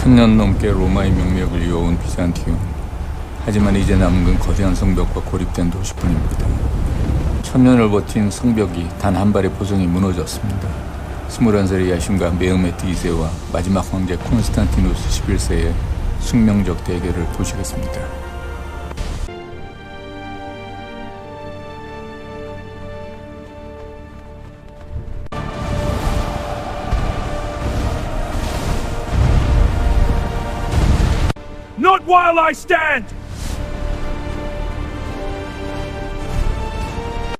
천년 넘게 로마의 명맥을 이어온 비잔티움. 하지만 이제 남은 건 거대한 성벽과 고립된 도시뿐입니다. 천년을 버틴 성벽이 단 한 발의 포성이 무너졌습니다. 21살의 야심과 메흐메트 2세와 마지막 황제 콘스탄티누스 11세의 숙명적 대결을 보시겠습니다. Not while I stand!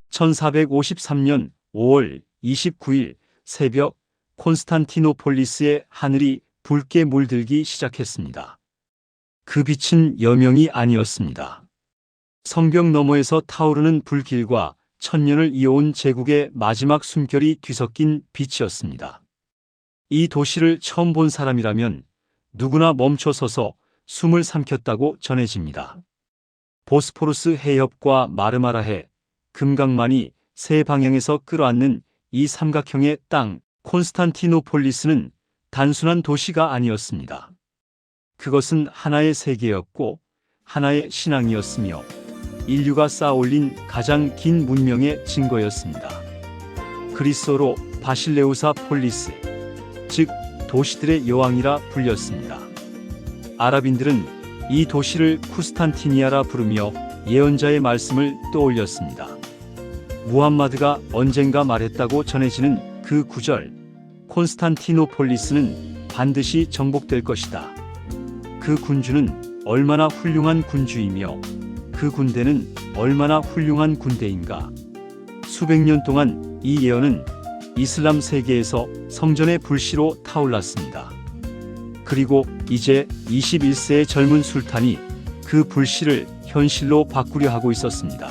1453년 5월 29일 새벽 콘스탄티노폴리스의 하늘이 붉게 물들기 시작했습니다. 그 빛은 여명이 아니었습니다. 성벽 너머에서 타오르는 불길과 천년을 이어온 제국의 마지막 숨결이 뒤섞인 빛이었습니다. 이 도시를 처음 본 사람이라면 누구나 멈춰서서 숨을 삼켰다고 전해집니다. 보스포루스 해협과 마르마라해, 금강만이 세 방향에서 끌어안는 이 삼각형의 땅, 콘스탄티노폴리스는 단순한 도시가 아니었습니다. 그것은 하나의 세계였고 하나의 신앙이었으며 인류가 쌓아올린 가장 긴 문명의 증거였습니다. 그리스어로 바실레우사 폴리스, 즉 도시들의 여왕이라 불렸습니다. 아랍인들은 이 도시를 쿠스탄티니아라 부르며 예언자의 말씀을 떠올렸습니다. 무함마드가 언젠가 말했다고 전해지는 그 구절, 콘스탄티노폴리스는 반드시 정복될 것이다. 그 군주는 얼마나 훌륭한 군주이며 그 군대는 얼마나 훌륭한 군대인가. 수백 년 동안 이 예언은 이슬람 세계에서 성전의 불씨로 타올랐습니다. 그리고 이제 21세의 젊은 술탄이 그 불씨를 현실로 바꾸려 하고 있었습니다.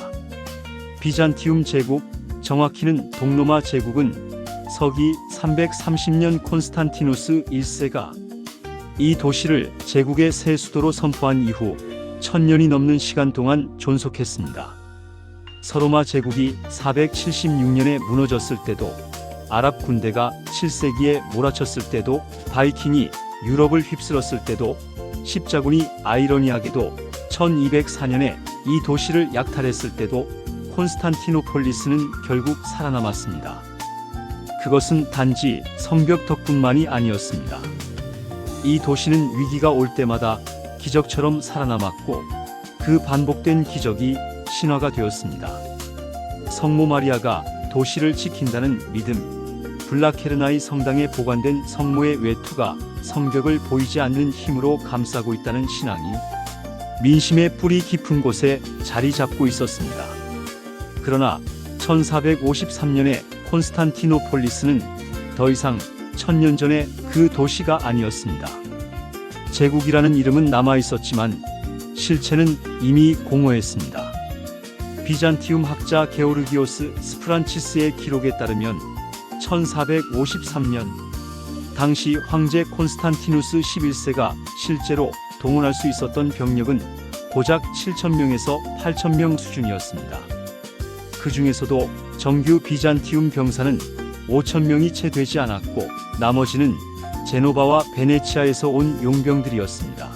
비잔티움 제국, 정확히는 동로마 제국은 서기 330년 콘스탄티누스 1세가 이 도시를 제국의 새 수도로 선포한 이후 1000년이 넘는 시간 동안 존속했습니다. 서로마 제국이 476년에 무너졌을 때도, 아랍 군대가 7세기에 몰아쳤을 때도, 바이킹이 유럽을 휩쓸었을 때도, 십자군이 아이러니하게도 1204년에 이 도시를 약탈했을 때도 콘스탄티노폴리스는 결국 살아남았습니다. 그것은 단지 성벽 덕분만이 아니었습니다. 이 도시는 위기가 올 때마다 기적처럼 살아남았고 그 반복된 기적이 신화가 되었습니다. 성모 마리아가 도시를 지킨다는 믿음, 블라케르나이 성당에 보관된 성모의 외투가 성벽을 보이지 않는 힘으로 감싸고 있다는 신앙이 민심의 뿌리 깊은 곳에 자리 잡고 있었습니다. 그러나 1453년에 콘스탄티노폴리스는 더 이상 1000년 전의 그 도시가 아니었습니다. 제국이라는 이름은 남아 있었지만 실체는 이미 공허했습니다. 비잔티움 학자 게오르기오스 스프란치스의 기록에 따르면 1453년 당시 황제 콘스탄티누스 11세가 실제로 동원할 수 있었던 병력은 고작 7,000명에서 8,000명 수준이었습니다. 그 중에서도 정규 비잔티움 병사는 5,000명이 채 되지 않았고 나머지는 제노바와 베네치아에서 온 용병들이었습니다.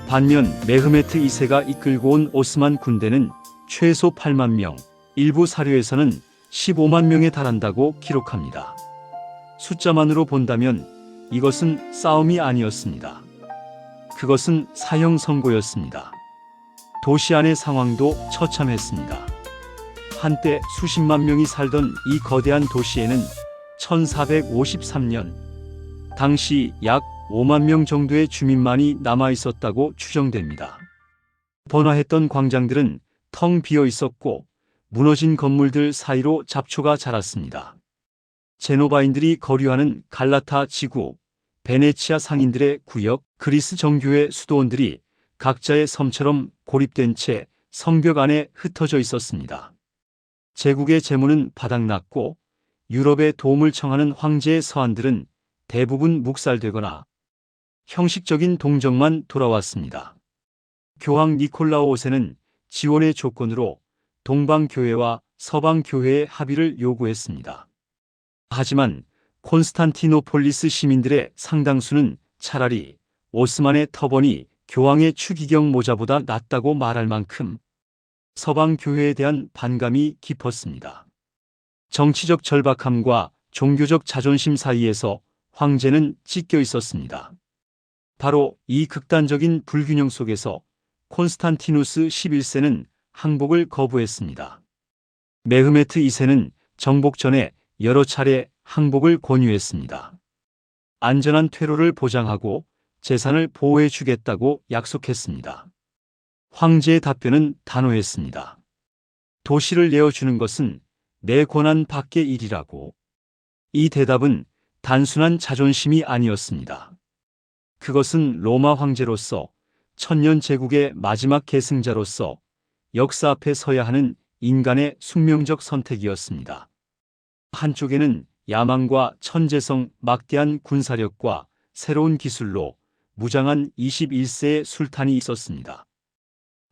반면 메흐메트 2세가 이끌고 온 오스만 군대는 최소 8만 명, 일부 사료에서는 15만 명에 달한다고 기록합니다. 숫자만으로 본다면 이것은 싸움이 아니었습니다. 그것은 사형 선고였습니다. 도시 안의 상황도 처참했습니다. 한때 수십만 명이 살던 이 거대한 도시에는 1453년 당시 약 5만 명 정도의 주민만이 남아 있었다고 추정됩니다. 번화했던 광장들은 텅 비어 있었고 무너진 건물들 사이로 잡초가 자랐습니다. 제노바인들이 거류하는 갈라타 지구, 베네치아 상인들의 구역, 그리스 정교회 수도원들이 각자의 섬처럼 고립된 채 성벽 안에 흩어져 있었습니다. 제국의 재무는 바닥났고 유럽의 도움을 청하는 황제의 서한들은 대부분 묵살되거나 형식적인 동정만 돌아왔습니다. 교황 니콜라오 5세는 지원의 조건으로 동방교회와 서방교회의 합의를 요구했습니다. 하지만 콘스탄티노폴리스 시민들의 상당수는 차라리 오스만의 터번이 교황의 추기경 모자보다 낫다고 말할 만큼 서방 교회에 대한 반감이 깊었습니다. 정치적 절박함과 종교적 자존심 사이에서 황제는 찢겨 있었습니다. 바로 이 극단적인 불균형 속에서 콘스탄티누스 11세는 항복을 거부했습니다. 메흐메트 2세는 정복 전에 여러 차례 항복을 권유했습니다. 안전한 퇴로를 보장하고 재산을 보호해 주겠다고 약속했습니다. 황제의 답변은 단호했습니다. 도시를 내어주는 것은 내 권한 밖의 일이라고. 이 대답은 단순한 자존심이 아니었습니다. 그것은 로마 황제로서 천년 제국의 마지막 계승자로서 역사 앞에 서야 하는 인간의 숙명적 선택이었습니다. 한쪽에는 야망과 천재성, 막대한 군사력과 새로운 기술로 무장한 21세의 술탄이 있었습니다.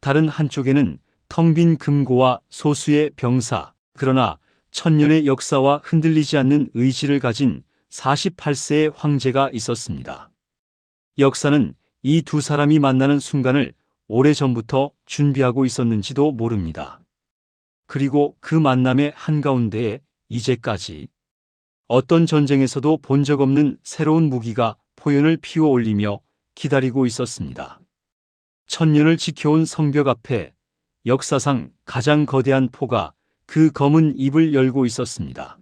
다른 한쪽에는 텅 빈 금고와 소수의 병사, 그러나 천년의 역사와 흔들리지 않는 의지를 가진 48세의 황제가 있었습니다. 역사는 이 두 사람이 만나는 순간을 오래전부터 준비하고 있었는지도 모릅니다. 그리고 그 만남의 한가운데에 이제까지 어떤 전쟁에서도 본 적 없는 새로운 무기가 포연을 피워 올리며 기다리고 있었습니다. 천년을 지켜온 성벽 앞에 역사상 가장 거대한 포가 그 검은 입을 열고 있었습니다.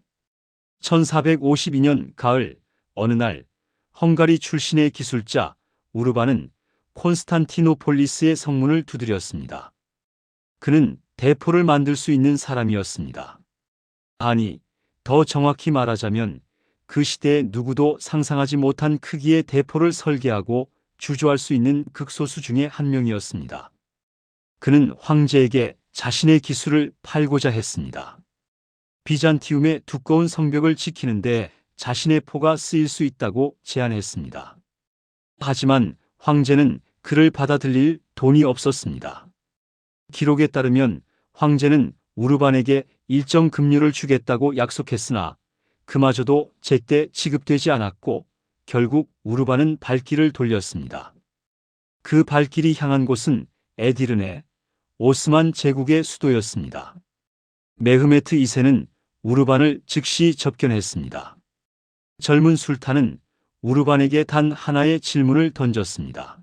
1452년 가을 어느 날 헝가리 출신의 기술자 우르반은 콘스탄티노폴리스의 성문을 두드렸습니다. 그는 대포를 만들 수 있는 사람이었습니다. 아니, 더 정확히 말하자면 그 시대에 누구도 상상하지 못한 크기의 대포를 설계하고 주조할 수 있는 극소수 중의 한 명이었습니다. 그는 황제에게 자신의 기술을 팔고자 했습니다. 비잔티움의 두꺼운 성벽을 지키는데 자신의 포가 쓰일 수 있다고 제안했습니다. 하지만 황제는 그를 받아들일 돈이 없었습니다. 기록에 따르면 황제는 우르반에게 일정 급료를 주겠다고 약속했으나 그마저도 제때 지급되지 않았고 결국 우르반은 발길을 돌렸습니다. 그 발길이 향한 곳은 에디르네, 오스만 제국의 수도였습니다. 메흐메트 2세는 우르반을 즉시 접견했습니다. 젊은 술탄은 우르반에게 단 하나의 질문을 던졌습니다.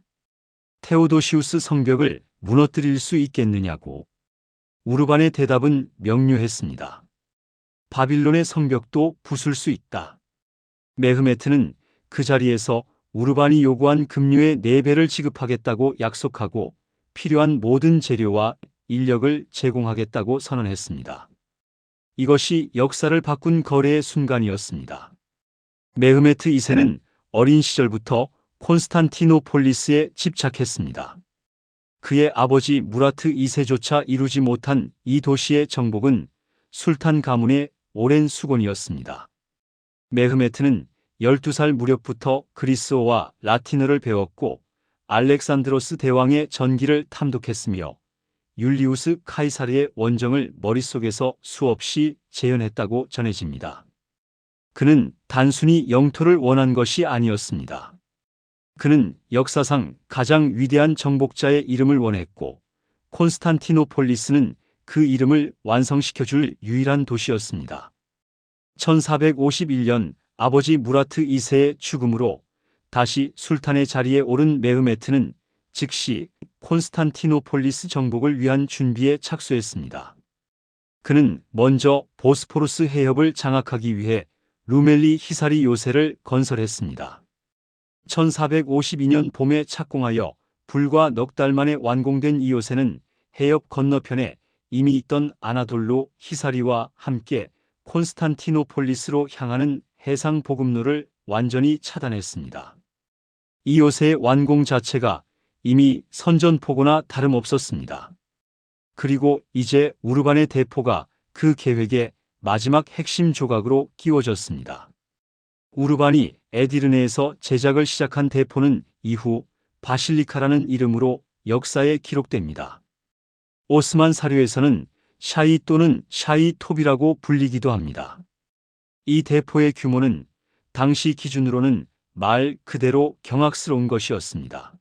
테오도시우스 성벽을 무너뜨릴 수 있겠느냐고. 우르반의 대답은 명료했습니다. 바빌론의 성벽도 부술 수 있다. 메흐메트는 그 자리에서 우르반이 요구한 급료의 4배를 지급하겠다고 약속하고 필요한 모든 재료와 인력을 제공하겠다고 선언했습니다. 이것이 역사를 바꾼 거래의 순간이었습니다. 메흐메트 2세는 어린 시절부터 콘스탄티노폴리스에 집착했습니다. 그의 아버지 무라트 2세조차 이루지 못한 이 도시의 정복은 술탄 가문의 오랜 수건이었습니다. 메흐메트는 12살 무렵부터 그리스어와 라틴어를 배웠고 알렉산드로스 대왕의 전기를 탐독했으며 율리우스 카이사르의 원정을 머릿속에서 수없이 재현했다고 전해집니다. 그는 단순히 영토를 원한 것이 아니었습니다. 그는 역사상 가장 위대한 정복자의 이름을 원했고 콘스탄티노폴리스는 그 이름을 완성시켜줄 유일한 도시였습니다. 1451년 아버지 무라트 2세의 죽음으로 다시 술탄의 자리에 오른 메흐메트는 즉시 콘스탄티노폴리스 정복을 위한 준비에 착수했습니다. 그는 먼저 보스포루스 해협을 장악하기 위해 루멜리 히사리 요새를 건설했습니다. 1452년 봄에 착공하여 불과 넉 달 만에 완공된 이 요새는 해협 건너편에 이미 있던 아나돌루 히사리와 함께 콘스탄티노폴리스로 향하는 해상 보급로를 완전히 차단했습니다. 이 요새의 완공 자체가 이미 선전포고나 다름없었습니다. 그리고 이제 우르반의 대포가 그 계획의 마지막 핵심 조각으로 끼워졌습니다. 우르반이 에디르네에서 제작을 시작한 대포는 이후 바실리카라는 이름으로 역사에 기록됩니다. 오스만 사료에서는 샤이 또는 샤이 톱이라고 불리기도 합니다. 이 대포의 규모는 당시 기준으로는 말 그대로 경악스러운 것이었습니다.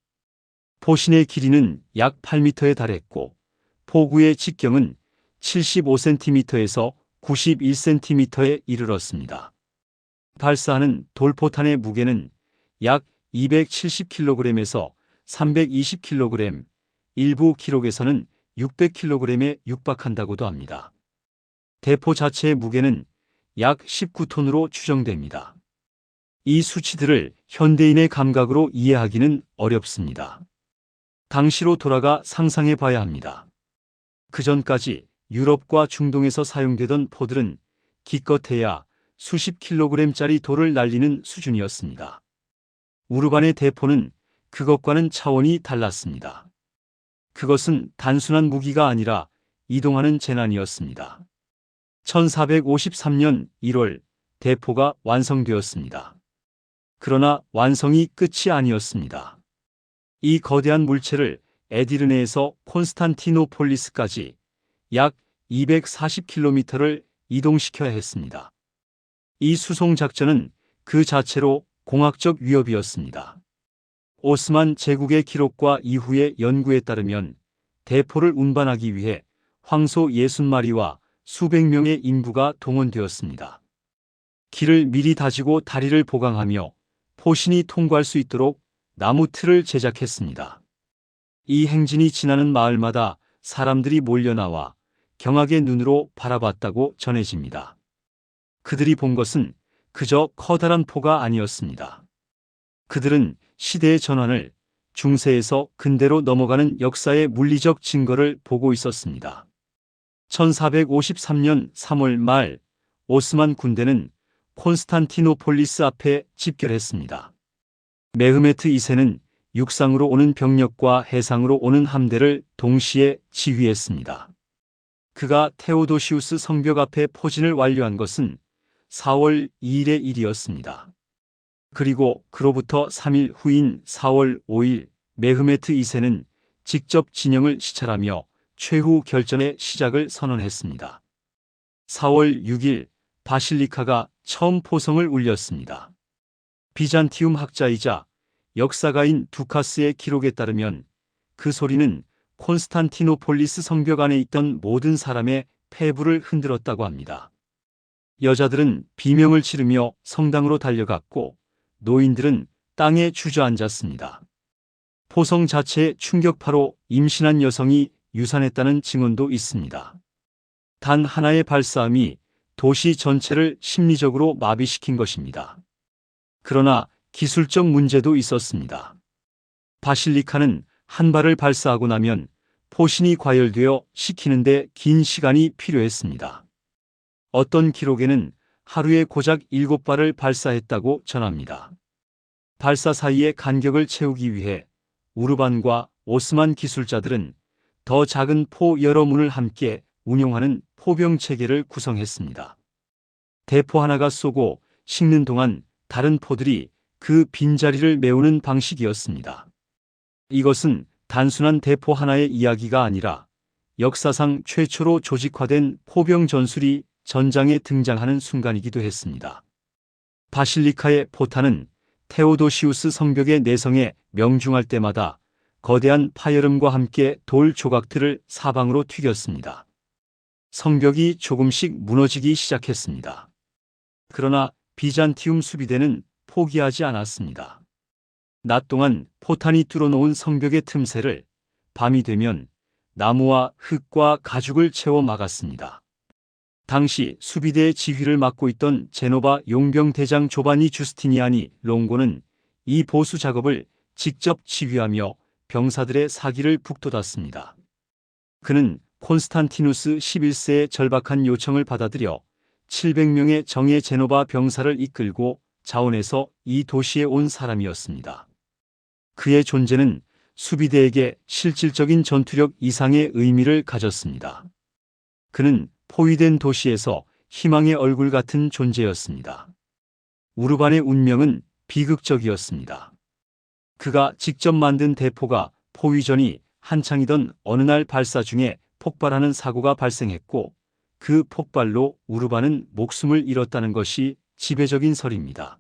포신의 길이는 약 8m에 달했고 포구의 직경은 75cm에서 91cm에 이르렀습니다. 발사하는 돌포탄의 무게는 약 270kg에서 320kg, 일부 기록에서는 600kg에 육박한다고도 합니다. 대포 자체의 무게는 약 19톤으로 추정됩니다. 이 수치들을 현대인의 감각으로 이해하기는 어렵습니다. 당시로 돌아가 상상해 봐야 합니다. 그 전까지 유럽과 중동에서 사용되던 포들은 기껏해야 수십 킬로그램짜리 돌을 날리는 수준이었습니다. 우르반의 대포는 그것과는 차원이 달랐습니다. 그것은 단순한 무기가 아니라 이동하는 재난이었습니다. 1453년 1월 대포가 완성되었습니다. 그러나 완성이 끝이 아니었습니다. 이 거대한 물체를 에디르네에서 콘스탄티노폴리스까지 약 240km를 이동시켜야 했습니다. 이 수송 작전은 그 자체로 공학적 위협이었습니다. 오스만 제국의 기록과 이후의 연구에 따르면 대포를 운반하기 위해 황소 60마리와 수백 명의 인부가 동원되었습니다. 길을 미리 다지고 다리를 보강하며 포신이 통과할 수 있도록 나무 틀을 제작했습니다. 이 행진이 지나는 마을마다 사람들이 몰려나와 경악의 눈으로 바라봤다고 전해집니다. 그들이 본 것은 그저 커다란 포가 아니었습니다. 그들은 시대의 전환을, 중세에서 근대로 넘어가는 역사의 물리적 증거를 보고 있었습니다. 1453년 3월 말 오스만 군대는 콘스탄티노폴리스 앞에 집결했습니다. 메흐메트 2세는 육상으로 오는 병력과 해상으로 오는 함대를 동시에 지휘했습니다. 그가 테오도시우스 성벽 앞에 포진을 완료한 것은 4월 2일의 일이었습니다. 그리고 그로부터 3일 후인 4월 5일 메흐메트 2세는 직접 진영을 시찰하며 최후 결전의 시작을 선언했습니다. 4월 6일 바실리카가 처음 포성을 울렸습니다. 비잔티움 학자이자 역사가인 두카스의 기록에 따르면 그 소리는 콘스탄티노폴리스 성벽 안에 있던 모든 사람의 폐부를 흔들었다고 합니다. 여자들은 비명을 지르며 성당으로 달려갔고 노인들은 땅에 주저앉았습니다. 포성 자체의 충격파로 임신한 여성이 유산했다는 증언도 있습니다. 단 하나의 발사함이 도시 전체를 심리적으로 마비시킨 것입니다. 그러나 기술적 문제도 있었습니다. 바실리카는 한 발을 발사하고 나면 포신이 과열되어 식히는데 긴 시간이 필요했습니다. 어떤 기록에는 하루에 고작 7발을 발사했다고 전합니다. 발사 사이의 간격을 채우기 위해 우르반과 오스만 기술자들은 더 작은 포 여러 문을 함께 운용하는 포병 체계를 구성했습니다. 대포 하나가 쏘고 식는 동안 다른 포들이 그 빈자리를 메우는 방식이었습니다. 이것은 단순한 대포 하나의 이야기가 아니라 역사상 최초로 조직화된 포병 전술이 전장에 등장하는 순간이기도 했습니다. 바실리카의 포탄은 테오도시우스 성벽의 내성에 명중할 때마다 거대한 파열음과 함께 돌 조각들을 사방으로 튀겼습니다. 성벽이 조금씩 무너지기 시작했습니다. 그러나 비잔티움 수비대는 포기하지 않았습니다. 낮 동안 포탄이 뚫어놓은 성벽의 틈새를 밤이 되면 나무와 흙과 가죽을 채워 막았습니다. 당시 수비대의 지휘를 맡고 있던 제노바 용병 대장 조바니 주스티니아니 롱고는 이 보수 작업을 직접 지휘하며 병사들의 사기를 북돋았습니다. 그는 콘스탄티누스 11세의 절박한 요청을 받아들여 700명의 정예 제노바 병사를 이끌고 자원해서 이 도시에 온 사람이었습니다. 그의 존재는 수비대에게 실질적인 전투력 이상의 의미를 가졌습니다. 그는 포위된 도시에서 희망의 얼굴 같은 존재였습니다. 우르반의 운명은 비극적이었습니다. 그가 직접 만든 대포가 포위전이 한창이던 어느 날 발사 중에 폭발하는 사고가 발생했고 그 폭발로 우르반은 목숨을 잃었다는 것이 지배적인 설입니다.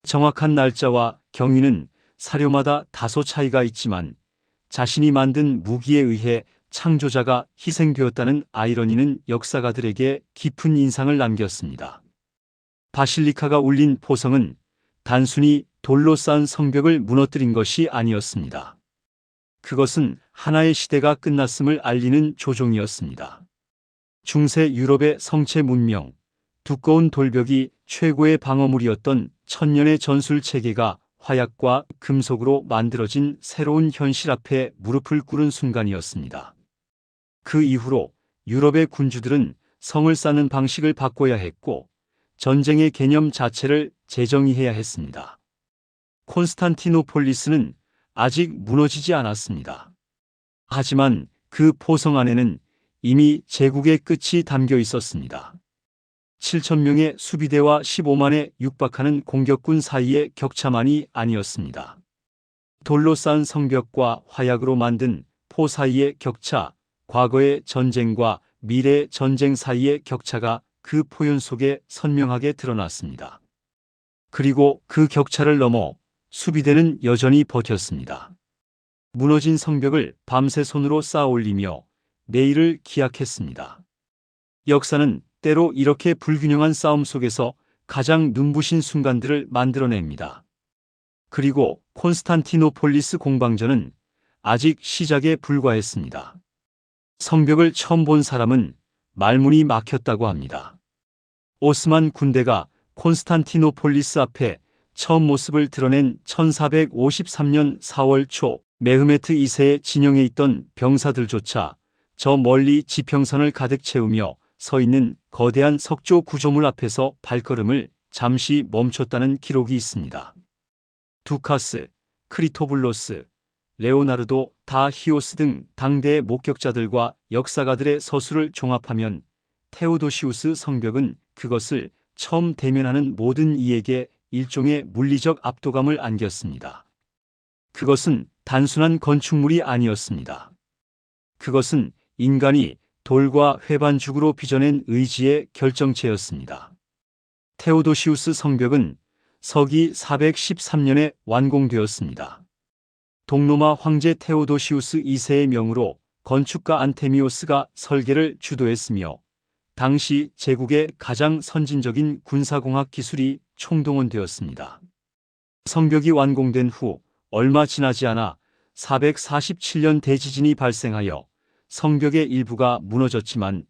정확한 날짜와 경위는 사료마다 다소 차이가 있지만 자신이 만든 무기에 의해 창조자가 희생되었다는 아이러니는 역사가들에게 깊은 인상을 남겼습니다. 바실리카가 울린 포성은 단순히 돌로 쌓은 성벽을 무너뜨린 것이 아니었습니다. 그것은 하나의 시대가 끝났음을 알리는 조종이었습니다. 중세 유럽의 성체 문명, 두꺼운 돌벽이 최고의 방어물이었던 천년의 전술 체계가 화약과 금속으로 만들어진 새로운 현실 앞에 무릎을 꿇은 순간이었습니다. 그 이후로 유럽의 군주들은 성을 쌓는 방식을 바꿔야 했고 전쟁의 개념 자체를 재정의해야 했습니다. 콘스탄티노폴리스는 아직 무너지지 않았습니다. 하지만 그 포성 안에는 이미 제국의 끝이 담겨 있었습니다. 7,000명의 수비대와 15만에 육박하는 공격군 사이의 격차만이 아니었습니다. 돌로 쌓은 성벽과 화약으로 만든 포 사이의 격차, 과거의 전쟁과 미래의 전쟁 사이의 격차가 그 포연 속에 선명하게 드러났습니다. 그리고 그 격차를 넘어 수비대는 여전히 버텼습니다. 무너진 성벽을 밤새 손으로 쌓아 올리며 내일을 기약했습니다. 역사는 때로 이렇게 불균형한 싸움 속에서 가장 눈부신 순간들을 만들어냅니다. 그리고 콘스탄티노폴리스 공방전은 아직 시작에 불과했습니다. 성벽을 처음 본 사람은 말문이 막혔다고 합니다. 오스만 군대가 콘스탄티노폴리스 앞에 처음 모습을 드러낸 1453년 4월 초 메흐메트 2세의 진영에 있던 병사들조차 저 멀리 지평선을 가득 채우며 서 있는 거대한 석조 구조물 앞에서 발걸음을 잠시 멈췄다는 기록이 있습니다. 두카스, 크리토블로스, 레오나르도 다 히오스 등 당대의 목격자들과 역사가들의 서술을 종합하면 테오도시우스 성벽은 그것을 처음 대면하는 모든 이에게 일종의 물리적 압도감을 안겼습니다. 그것은 단순한 건축물이 아니었습니다. 그것은 인간이 돌과 회반죽으로 빚어낸 의지의 결정체였습니다. 테오도시우스 성벽은 서기 413년에 완공되었습니다. 동로마 황제 테오도시우스 2세의 명으로 건축가 안테미오스가 설계를 주도했으며 당시 제국의 가장 선진적인 군사공학 기술이 총동원되었습니다. 성벽이 완공된 후 얼마 지나지 않아 447년 대지진이 발생하여 성벽의 일부가 무너졌지만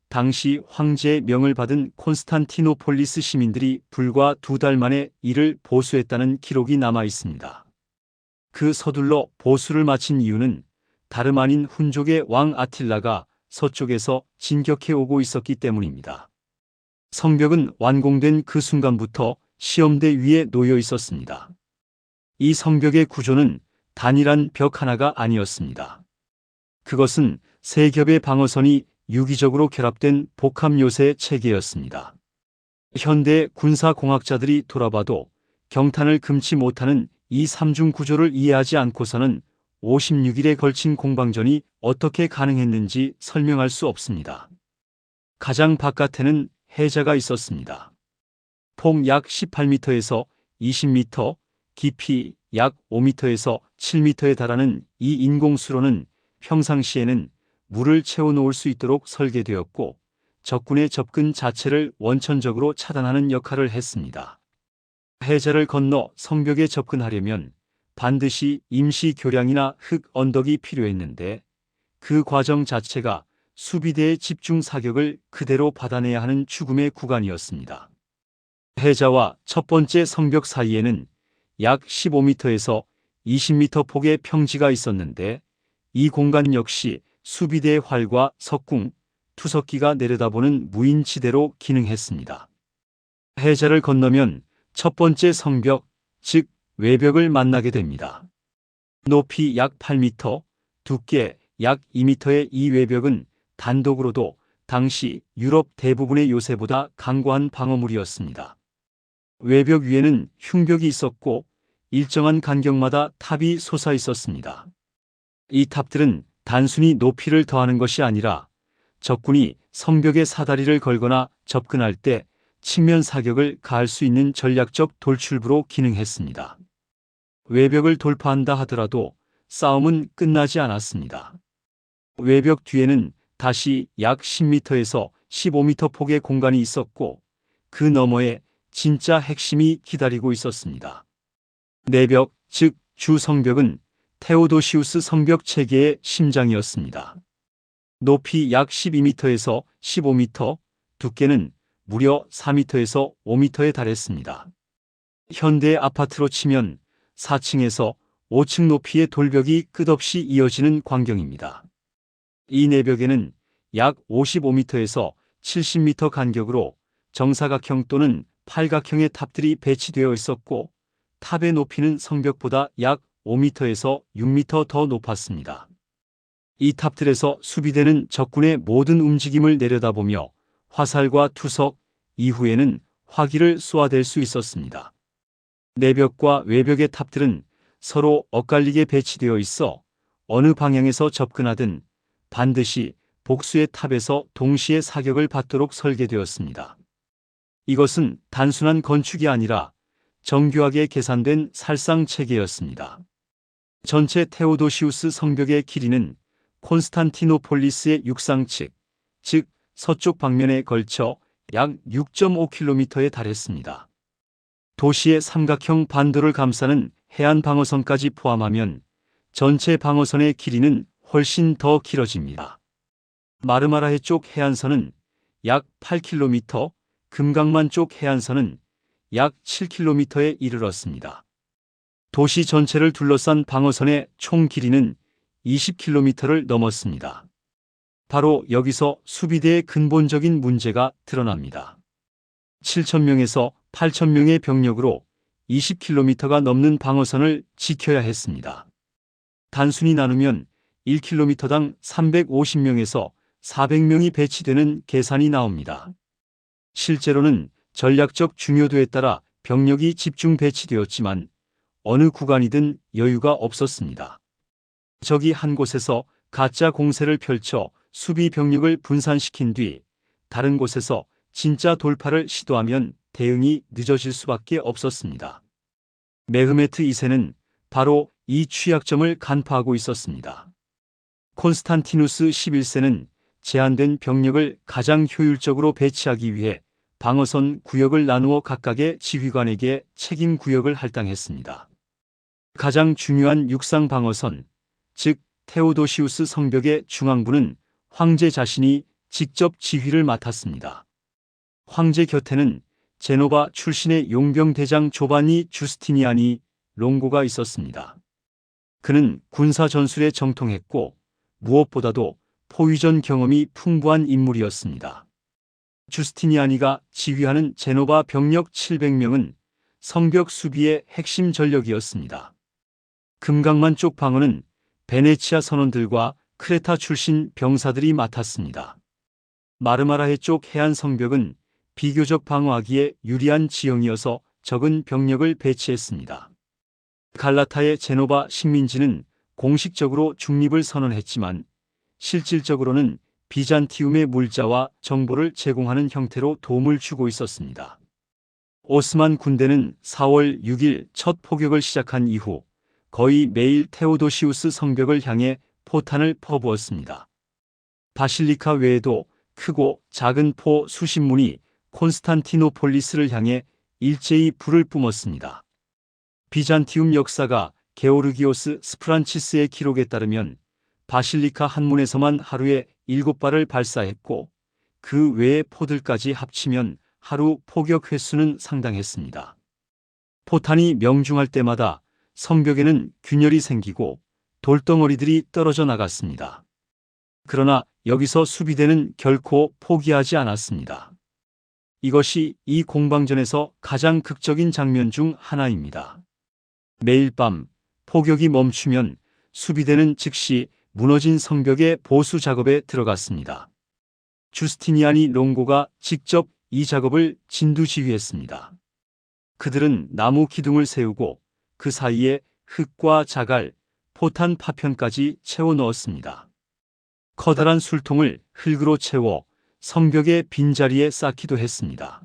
당시 황제의 명을 받은 콘스탄티노폴리스 시민들이 불과 2달 만에 이를 보수했다는 기록이 남아 있습니다. 그 서둘러 보수를 마친 이유는 다름 아닌 훈족의 왕 아틸라가 서쪽에서 진격해 오고 있었기 때문입니다. 성벽은 완공된 그 순간부터 시험대 위에 놓여 있었습니다. 이 성벽의 구조는 단일한 벽 하나가 아니었습니다. 그것은 세 겹의 방어선이 유기적으로 결합된 복합 요새 체계였습니다. 현대 군사공학자들이 돌아봐도 경탄을 금치 못하는 이 삼중 구조를 이해하지 않고서는 56일에 걸친 공방전이 어떻게 가능했는지 설명할 수 없습니다. 가장 바깥에는 해자가 있었습니다. 폭 약 18m에서 20m, 깊이 약 5m에서 7m에 달하는 이 인공수로는 평상시에는 물을 채워놓을 수 있도록 설계되었고 적군의 접근 자체를 원천적으로 차단하는 역할을 했습니다. 해자를 건너 성벽에 접근하려면 반드시 임시 교량이나 흙 언덕이 필요했는데 그 과정 자체가 수비대의 집중 사격을 그대로 받아내야 하는 죽음의 구간이었습니다. 해자와 첫 번째 성벽 사이에는 약 15m에서 20m 폭의 평지가 있었는데 이 공간 역시 수비대의 활과 석궁, 투석기가 내려다보는 무인지대로 기능했습니다. 해자를 건너면 첫 번째 성벽, 즉 외벽을 만나게 됩니다. 높이 약 8m, 두께 약 2m의 이 외벽은 단독으로도 당시 유럽 대부분의 요새보다 강고한 방어물이었습니다. 외벽 위에는 흉벽이 있었고 일정한 간격마다 탑이 솟아 있었습니다. 이 탑들은 단순히 높이를 더하는 것이 아니라 적군이 성벽에 사다리를 걸거나 접근할 때 측면 사격을 가할 수 있는 전략적 돌출부로 기능했습니다. 외벽을 돌파한다 하더라도 싸움은 끝나지 않았습니다. 외벽 뒤에는 다시 약 10m에서 15m 폭의 공간이 있었고 그 너머에 진짜 핵심이 기다리고 있었습니다. 내벽, 즉 주성벽은 테오도시우스 성벽 체계의 심장이었습니다. 높이 약 12m에서 15m, 두께는 무려 4m에서 5m에 달했습니다. 현대 아파트로 치면 4층에서 5층 높이의 돌벽이 끝없이 이어지는 광경입니다. 이 내벽에는 약 55m에서 70m 간격으로 정사각형 또는 팔각형의 탑들이 배치되어 있었고 탑의 높이는 성벽보다 약 5m에서 6m 더 높았습니다. 이 탑들에서 수비대는 적군의 모든 움직임을 내려다보며 화살과 투석, 이후에는 화기를 쏘아댈 수 있었습니다. 내벽과 외벽의 탑들은 서로 엇갈리게 배치되어 있어 어느 방향에서 접근하든 반드시 복수의 탑에서 동시에 사격을 받도록 설계되었습니다. 이것은 단순한 건축이 아니라 정교하게 계산된 살상 체계였습니다. 전체 테오도시우스 성벽의 길이는 콘스탄티노폴리스의 육상측, 즉 서쪽 방면에 걸쳐 약 6.5km에 달했습니다. 도시의 삼각형 반도를 감싸는 해안 방어선까지 포함하면 전체 방어선의 길이는 훨씬 더 길어집니다. 마르마라해 쪽 해안선은 약 8km, 금강만 쪽 해안선은 약 7km에 이르렀습니다. 도시 전체를 둘러싼 방어선의 총 길이는 20km를 넘었습니다. 바로 여기서 수비대의 근본적인 문제가 드러납니다. 7,000명에서 8,000명의 병력으로 20km가 넘는 방어선을 지켜야 했습니다. 단순히 나누면 1km당 350명에서 400명이 배치되는 계산이 나옵니다. 실제로는 전략적 중요도에 따라 병력이 집중 배치되었지만 어느 구간이든 여유가 없었습니다. 적이 한 곳에서 가짜 공세를 펼쳐 수비 병력을 분산시킨 뒤 다른 곳에서 진짜 돌파를 시도하면 대응이 늦어질 수밖에 없었습니다. 메흐메트 2세는 바로 이 취약점을 간파하고 있었습니다. 콘스탄티누스 11세는 제한된 병력을 가장 효율적으로 배치하기 위해 방어선 구역을 나누어 각각의 지휘관에게 책임 구역을 할당했습니다. 가장 중요한 육상 방어선, 즉 테오도시우스 성벽의 중앙부는 황제 자신이 직접 지휘를 맡았습니다. 황제 곁에는 제노바 출신의 용병 대장 조바니 주스티니아니 롱고가 있었습니다. 그는 군사 전술에 정통했고 무엇보다도 포위전 경험이 풍부한 인물이었습니다. 주스티니아니가 지휘하는 제노바 병력 700명은 성벽 수비의 핵심 전력이었습니다. 금강만 쪽 방어는 베네치아 선원들과 크레타 출신 병사들이 맡았습니다. 마르마라해 쪽 해안 성벽은 비교적 방어하기에 유리한 지형이어서 적은 병력을 배치했습니다. 갈라타의 제노바 식민지는 공식적으로 중립을 선언했지만 실질적으로는 비잔티움의 물자와 정보를 제공하는 형태로 도움을 주고 있었습니다. 오스만 군대는 4월 6일 첫 포격을 시작한 이후 거의 매일 테오도시우스 성벽을 향해 포탄을 퍼부었습니다. 바실리카 외에도 크고 작은 포 수십 문이 콘스탄티노폴리스를 향해 일제히 불을 뿜었습니다. 비잔티움 역사가 게오르기오스 스프란치스의 기록에 따르면 바실리카 한 문에서만 하루에 7발을 발사했고 그 외의 포들까지 합치면 하루 포격 횟수는 상당했습니다. 포탄이 명중할 때마다 성벽에는 균열이 생기고 돌덩어리들이 떨어져 나갔습니다. 그러나 여기서 수비대는 결코 포기하지 않았습니다. 이것이 이 공방전에서 가장 극적인 장면 중 하나입니다. 매일 밤 포격이 멈추면 수비대는 즉시 무너진 성벽의 보수 작업에 들어갔습니다. 주스티니아니 롱고가 직접 이 작업을 진두지휘했습니다. 그들은 나무 기둥을 세우고 그 사이에 흙과 자갈, 포탄 파편까지 채워 넣었습니다. 커다란 술통을 흙으로 채워 성벽의 빈자리에 쌓기도 했습니다.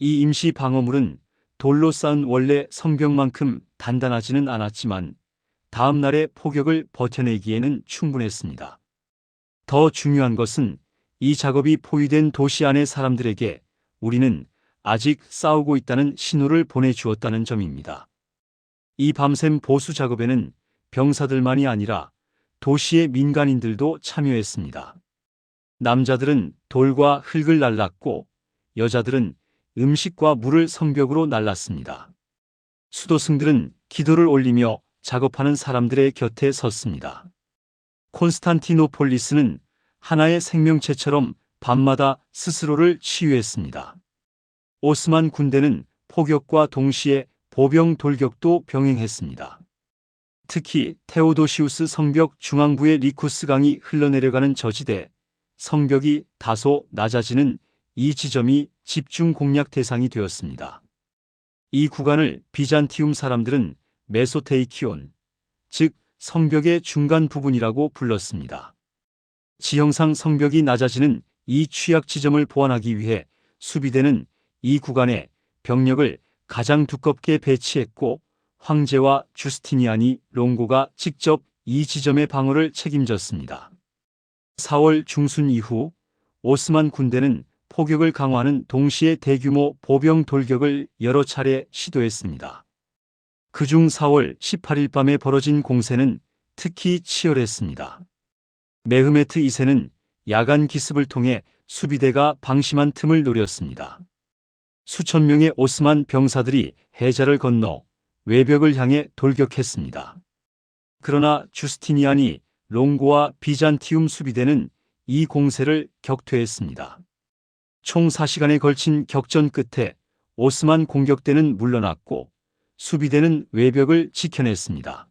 이 임시 방어물은 돌로 쌓은 원래 성벽만큼 단단하지는 않았지만 다음 날의 포격을 버텨내기에는 충분했습니다. 더 중요한 것은 이 작업이 포위된 도시 안의 사람들에게 우리는 아직 싸우고 있다는 신호를 보내주었다는 점입니다. 이 밤샘 보수 작업에는 병사들만이 아니라 도시의 민간인들도 참여했습니다. 남자들은 돌과 흙을 날랐고 여자들은 음식과 물을 성벽으로 날랐습니다. 수도승들은 기도를 올리며 작업하는 사람들의 곁에 섰습니다. 콘스탄티노폴리스는 하나의 생명체처럼 밤마다 스스로를 치유했습니다. 오스만 군대는 포격과 동시에 보병 돌격도 병행했습니다. 특히 테오도시우스 성벽 중앙부의 리쿠스 강이 흘러내려가는 저지대, 성벽이 다소 낮아지는 이 지점이 집중 공략 대상이 되었습니다. 이 구간을 비잔티움 사람들은 메소테이키온, 즉 성벽의 중간 부분이라고 불렀습니다. 지형상 성벽이 낮아지는 이 취약 지점을 보완하기 위해 수비대는 이 구간에 병력을 가장 두껍게 배치했고 황제와 주스티니안이 롱고가 직접 이 지점의 방어를 책임졌습니다. 4월 중순 이후 오스만 군대는 포격을 강화하는 동시에 대규모 보병 돌격을 여러 차례 시도했습니다. 그중 4월 18일 밤에 벌어진 공세는 특히 치열했습니다. 메흐메트 2세는 야간 기습을 통해 수비대가 방심한 틈을 노렸습니다. 수천 명의 오스만 병사들이 해자를 건너 외벽을 향해 돌격했습니다. 그러나 주스티니안이 롱고와 비잔티움 수비대는 이 공세를 격퇴했습니다. 총 4시간에 걸친 격전 끝에 오스만 공격대는 물러났고 수비대는 외벽을 지켜냈습니다.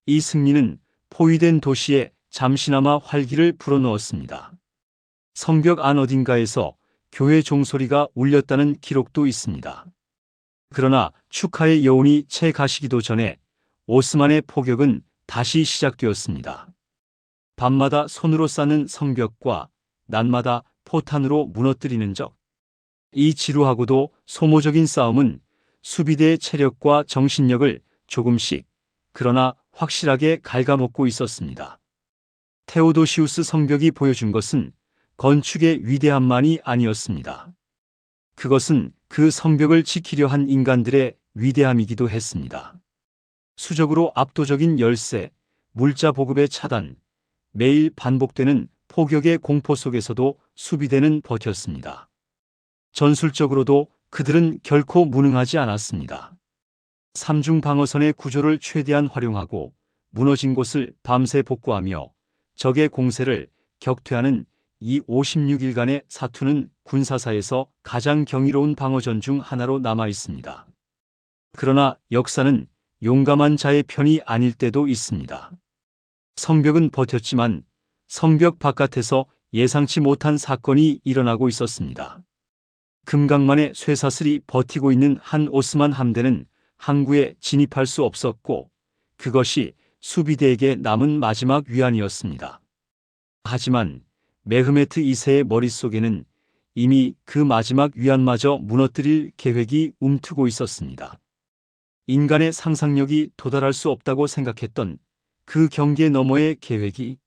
이 승리는 포위된 도시에 잠시나마 활기를 불어넣었습니다. 성벽 안 어딘가에서 교회 종소리가 울렸다는 기록도 있습니다. 그러나 축하의 여운이 채 가시기도 전에 오스만의 포격은 다시 시작되었습니다. 밤마다 손으로 쌓는 성벽과 낮마다 포탄으로 무너뜨리는 적. 이 지루하고도 소모적인 싸움은 수비대의 체력과 정신력을 조금씩 그러나 확실하게 갉아먹고 있었습니다. 테오도시우스 성벽이 보여준 것은 건축의 위대함만이 아니었습니다. 그것은 그 성벽을 지키려 한 인간들의 위대함이기도 했습니다. 수적으로 압도적인 열세, 물자 보급의 차단, 매일 반복되는 포격의 공포 속에서도 수비대는 버텼습니다. 전술적으로도 그들은 결코 무능하지 않았습니다. 삼중 방어선의 구조를 최대한 활용하고 무너진 곳을 밤새 복구하며 적의 공세를 격퇴하는 이 56일간의 사투는 군사사에서 가장 경이로운 방어전 중 하나로 남아 있습니다. 그러나 역사는 용감한 자의 편이 아닐 때도 있습니다. 성벽은 버텼지만 성벽 바깥에서 예상치 못한 사건이 일어나고 있었습니다. 금강만의 쇠사슬이 버티고 있는 한 오스만 함대는 항구에 진입할 수 없었고 그것이 수비대에게 남은 마지막 위안이었습니다. 하지만 메흐메트 2세의 머릿속에는 이미 그 마지막 위안마저 무너뜨릴 계획이 움트고 있었습니다. 인간의 상상력이 도달할 수 없다고 생각했던 그 경계 너머의 계획이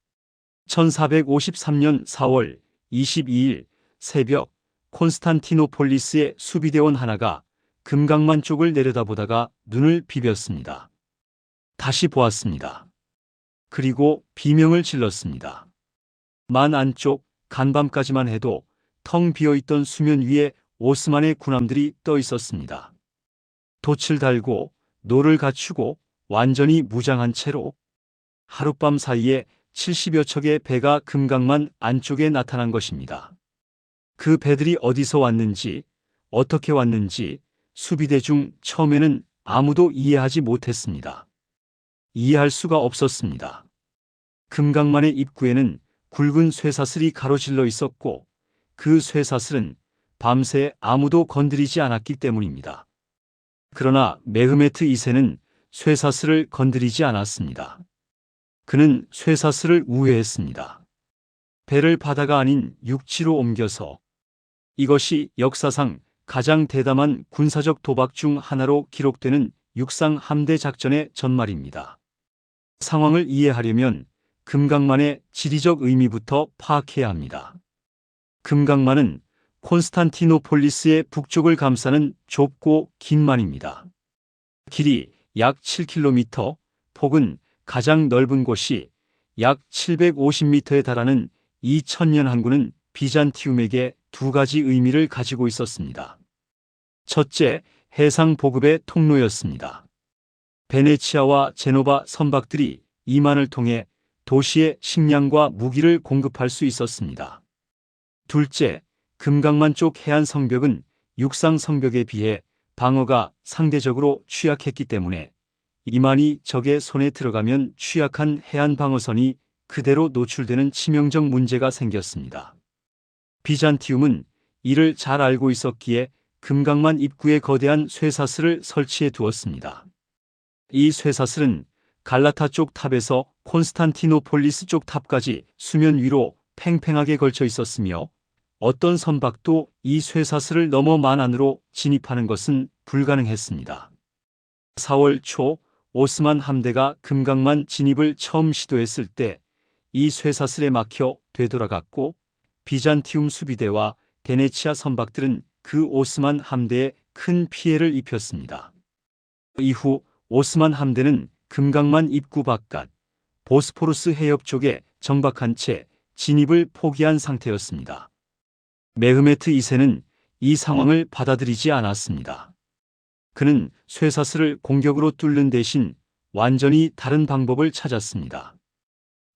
1453년 4월 22일 새벽 콘스탄티노폴리스의 수비대원 하나가 금강만 쪽을 내려다보다가 눈을 비볐습니다. 다시 보았습니다. 그리고 비명을 질렀습니다. 만 안쪽 간밤까지만 해도 텅 비어있던 수면 위에 오스만의 군함들이 떠 있었습니다. 돛을 달고 노를 갖추고 완전히 무장한 채로 하룻밤 사이에 70여 척의 배가 금강만 안쪽에 나타난 것입니다. 그 배들이 어디서 왔는지 어떻게 왔는지 수비대 중 처음에는 아무도 이해하지 못했습니다. 이해할 수가 없었습니다. 금강만의 입구에는 굵은 쇠사슬이 가로질러 있었고 그 쇠사슬은 밤새 아무도 건드리지 않았기 때문입니다. 그러나 메흐메트 2세는 쇠사슬을 건드리지 않았습니다. 그는 쇠사슬을 우회했습니다. 배를 바다가 아닌 육지로 옮겨서 이것이 역사상 가장 대담한 군사적 도박 중 하나로 기록되는 육상 함대 작전의 전말입니다. 상황을 이해하려면 금강만의 지리적 의미부터 파악해야 합니다. 금강만은 콘스탄티노폴리스의 북쪽을 감싸는 좁고 긴 만입니다. 길이 약 7km, 폭은 가장 넓은 곳이 약 750m에 달하는 이 천년 항구는 비잔티움에게 두 가지 의미를 가지고 있었습니다. 첫째, 해상 보급의 통로였습니다. 베네치아와 제노바 선박들이 이 만을 통해 도시에 식량과 무기를 공급할 수 있었습니다. 둘째, 금강만 쪽 해안 성벽은 육상 성벽에 비해 방어가 상대적으로 취약했기 때문에 이만이 적의 손에 들어가면 취약한 해안 방어선이 그대로 노출되는 치명적 문제가 생겼습니다. 비잔티움은 이를 잘 알고 있었기에 금강만 입구에 거대한 쇠사슬을 설치해 두었습니다. 이 쇠사슬은 갈라타 쪽 탑에서 콘스탄티노폴리스 쪽 탑까지 수면 위로 팽팽하게 걸쳐 있었으며 어떤 선박도 이 쇠사슬을 넘어 만 안으로 진입하는 것은 불가능했습니다. 4월 초 오스만 함대가 금강만 진입을 처음 시도했을 때 이 쇠사슬에 막혀 되돌아갔고 비잔티움 수비대와 베네치아 선박들은 그 오스만 함대에 큰 피해를 입혔습니다. 이후 오스만 함대는 금강만 입구 바깥 보스포루스 해협 쪽에 정박한 채 진입을 포기한 상태였습니다. 메흐메트 2세는 이 상황을 받아들이지 않았습니다. 그는 쇠사슬을 공격으로 뚫는 대신 완전히 다른 방법을 찾았습니다.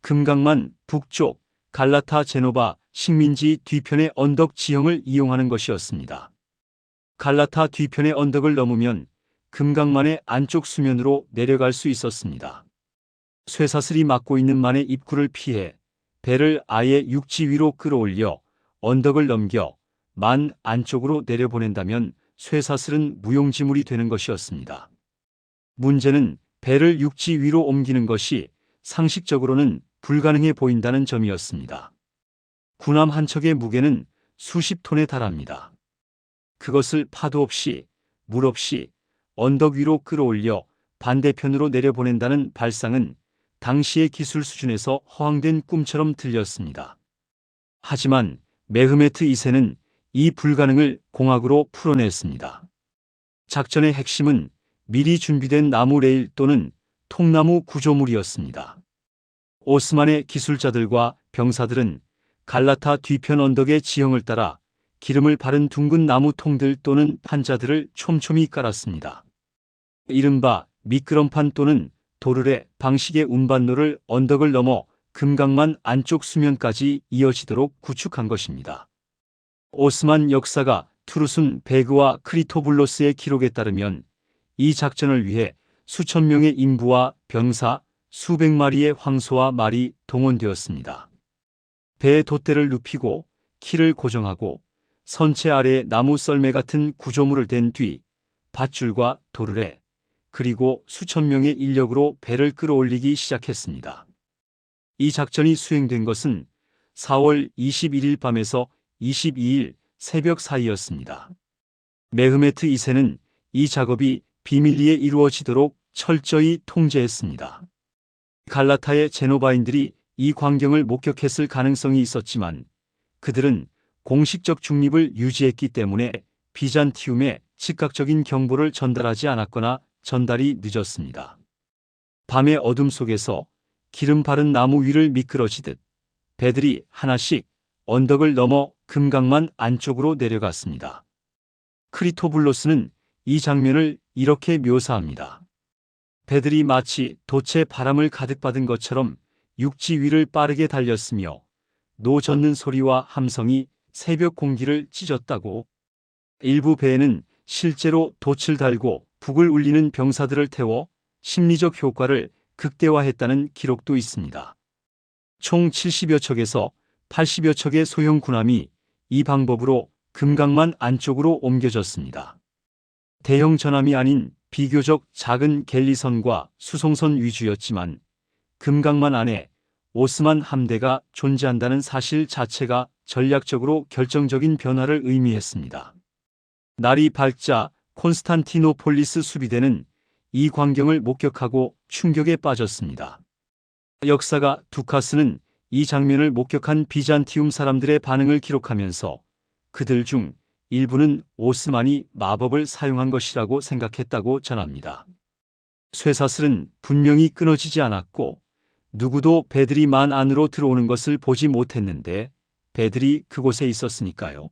금강만 북쪽 갈라타 제노바 식민지 뒤편의 언덕 지형을 이용하는 것이었습니다. 갈라타 뒤편의 언덕을 넘으면 금강만의 안쪽 수면으로 내려갈 수 있었습니다. 쇠사슬이 막고 있는 만의 입구를 피해 배를 아예 육지 위로 끌어올려 언덕을 넘겨 만 안쪽으로 내려보낸다면 쇠사슬은 무용지물이 되는 것이었습니다. 문제는 배를 육지 위로 옮기는 것이 상식적으로는 불가능해 보인다는 점이었습니다. 군함 한 척의 무게는 수십 톤에 달합니다. 그것을 파도 없이, 물 없이 언덕 위로 끌어올려 반대편으로 내려보낸다는 발상은 당시의 기술 수준에서 허황된 꿈처럼 들렸습니다. 하지만 메흐메트 2세는 이 불가능을 공학으로 풀어냈습니다. 작전의 핵심은 미리 준비된 나무 레일 또는 통나무 구조물이었습니다. 오스만의 기술자들과 병사들은 갈라타 뒤편 언덕의 지형을 따라 기름을 바른 둥근 나무 통들 또는 판자들을 촘촘히 깔았습니다. 이른바 미끄럼판 또는 도르래 방식의 운반로를 언덕을 넘어 금강만 안쪽 수면까지 이어지도록 구축한 것입니다. 오스만 역사가 투르순 베그와 크리토블로스의 기록에 따르면 이 작전을 위해 수천 명의 인부와 병사, 수백 마리의 황소와 말이 동원되었습니다. 배의 돛대를 눕히고 키를 고정하고 선체 아래에 나무 썰매 같은 구조물을 댄 뒤 밧줄과 도르래 그리고 수천 명의 인력으로 배를 끌어올리기 시작했습니다. 이 작전이 수행된 것은 4월 21일 밤에서 22일 새벽 사이였습니다. 메흐메트 2세는 이 작업이 비밀리에 이루어지도록 철저히 통제했습니다. 갈라타의 제노바인들이 이 광경을 목격했을 가능성이 있었지만 그들은 공식적 중립을 유지했기 때문에 비잔티움에 즉각적인 경보를 전달하지 않았거나 전달이 늦었습니다. 밤의 어둠 속에서 기름 바른 나무 위를 미끄러지듯 배들이 하나씩 언덕을 넘어 금강만 안쪽으로 내려갔습니다. 크리토블로스는 이 장면을 이렇게 묘사합니다. 배들이 마치 돛에 바람을 가득 받은 것처럼 육지 위를 빠르게 달렸으며 노 젓는 소리와 함성이 새벽 공기를 찢었다고. 일부 배에는 실제로 돛을 달고 북을 울리는 병사들을 태워 심리적 효과를 극대화했다는 기록도 있습니다. 총 70여 척에서 80여 척의 소형 군함이 이 방법으로 금강만 안쪽으로 옮겨졌습니다. 대형 전함이 아닌 비교적 작은 갤리선과 수송선 위주였지만 금강만 안에 오스만 함대가 존재한다는 사실 자체가 전략적으로 결정적인 변화를 의미했습니다. 날이 밝자 콘스탄티노폴리스 수비대는 이 광경을 목격하고 충격에 빠졌습니다. 역사가 두카스는 이 장면을 목격한 비잔티움 사람들의 반응을 기록하면서 그들 중 일부는 오스만이 마법을 사용한 것이라고 생각했다고 전합니다. 쇠사슬은 분명히 끊어지지 않았고 누구도 배들이 만 안으로 들어오는 것을 보지 못했는데 배들이 그곳에 있었으니까요.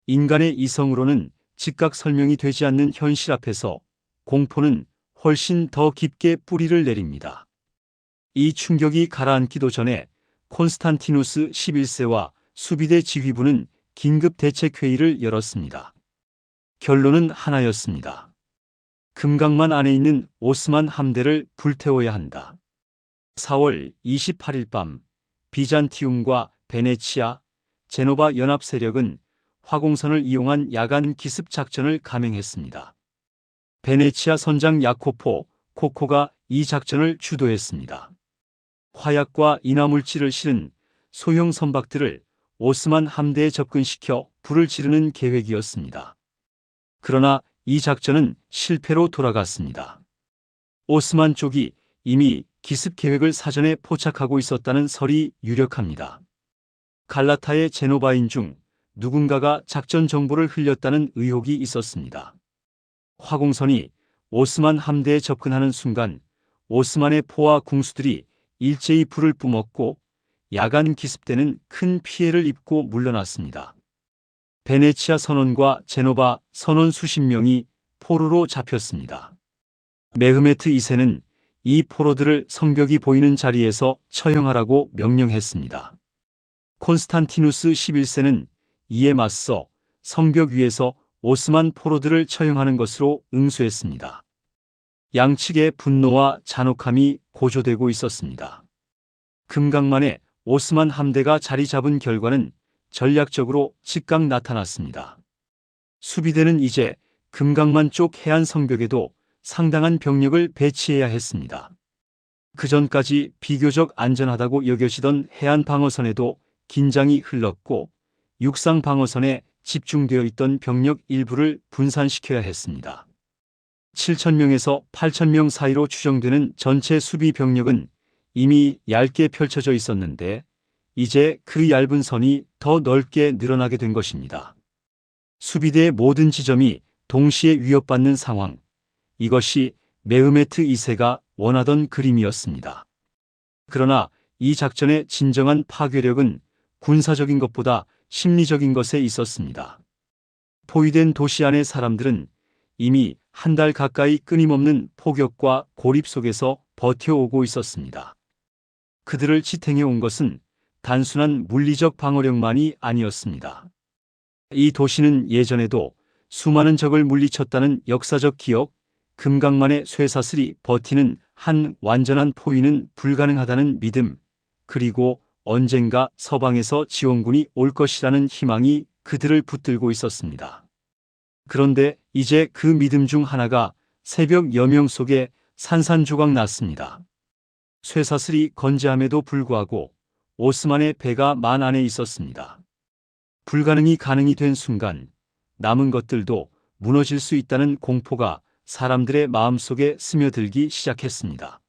인간의 이성으로는 즉각 설명이 되지 않는 현실 앞에서 공포는 훨씬 더 깊게 뿌리를 내립니다. 이 충격이 가라앉기도 전에 콘스탄티누스 11세와 수비대 지휘부는 긴급 대책회의를 열었습니다. 결론은 하나였습니다. 금강만 안에 있는 오스만 함대를 불태워야 한다. 4월 28일 밤 비잔티움과 베네치아, 제노바 연합 세력은 화공선을 이용한 야간 기습 작전을 감행했습니다. 베네치아 선장 야코포 코코가 이 작전을 주도했습니다. 화약과 인화물질을 실은 소형 선박들을 오스만 함대에 접근시켜 불을 지르는 계획이었습니다. 그러나 이 작전은 실패로 돌아갔습니다. 오스만 쪽이 이미 기습 계획을 사전에 포착하고 있었다는 설이 유력합니다. 갈라타의 제노바인 중 누군가가 작전 정보를 흘렸다는 의혹이 있었습니다. 화공선이 오스만 함대에 접근하는 순간 오스만의 포와 궁수들이 일제히 불을 뿜었고 야간 기습대는 큰 피해를 입고 물러났습니다. 베네치아 선원과 제노바 선원 수십 명이 포로로 잡혔습니다. 메흐메트 2세는 이 포로들을 성벽이 보이는 자리에서 처형하라고 명령했습니다. 콘스탄티누스 11세는 이에 맞서 성벽 위에서 오스만 포로들을 처형하는 것으로 응수했습니다. 양측의 분노와 잔혹함이 고조되고 있었습니다. 금강만에 오스만 함대가 자리 잡은 결과는 전략적으로 즉각 나타났습니다. 수비대는 이제 금강만 쪽 해안 성벽에도 상당한 병력을 배치해야 했습니다. 그전까지 비교적 안전하다고 여겨지던 해안 방어선에도 긴장이 흘렀고 육상 방어선에 집중되어 있던 병력 일부를 분산시켜야 했습니다. 7,000명에서 8,000명 사이로 추정되는 전체 수비 병력은 이미 얇게 펼쳐져 있었는데 이제 그 얇은 선이 더 넓게 늘어나게 된 것입니다. 수비대의 모든 지점이 동시에 위협받는 상황. 이것이 메흐메트 2세가 원하던 그림이었습니다. 그러나 이 작전의 진정한 파괴력은 군사적인 것보다 심리적인 것에 있었습니다. 포위된 도시 안의 사람들은 이미 한 달 가까이 끊임없는 폭격과 고립 속에서 버텨오고 있었습니다. 그들을 지탱해 온 것은 단순한 물리적 방어력만이 아니었습니다. 이 도시는 예전에도 수많은 적을 물리쳤다는 역사적 기억, 금강만의 쇠사슬이 버티는 한 완전한 포위는 불가능하다는 믿음, 그리고 언젠가 서방에서 지원군이 올 것이라는 희망이 그들을 붙들고 있었습니다. 그런데 이제 그 믿음 중 하나가 새벽 여명 속에 산산조각 났습니다. 쇠사슬이 건재함에도 불구하고 오스만의 배가 만 안에 있었습니다. 불가능이 가능이 된 순간 남은 것들도 무너질 수 있다는 공포가 사람들의 마음속에 스며들기 시작했습니다.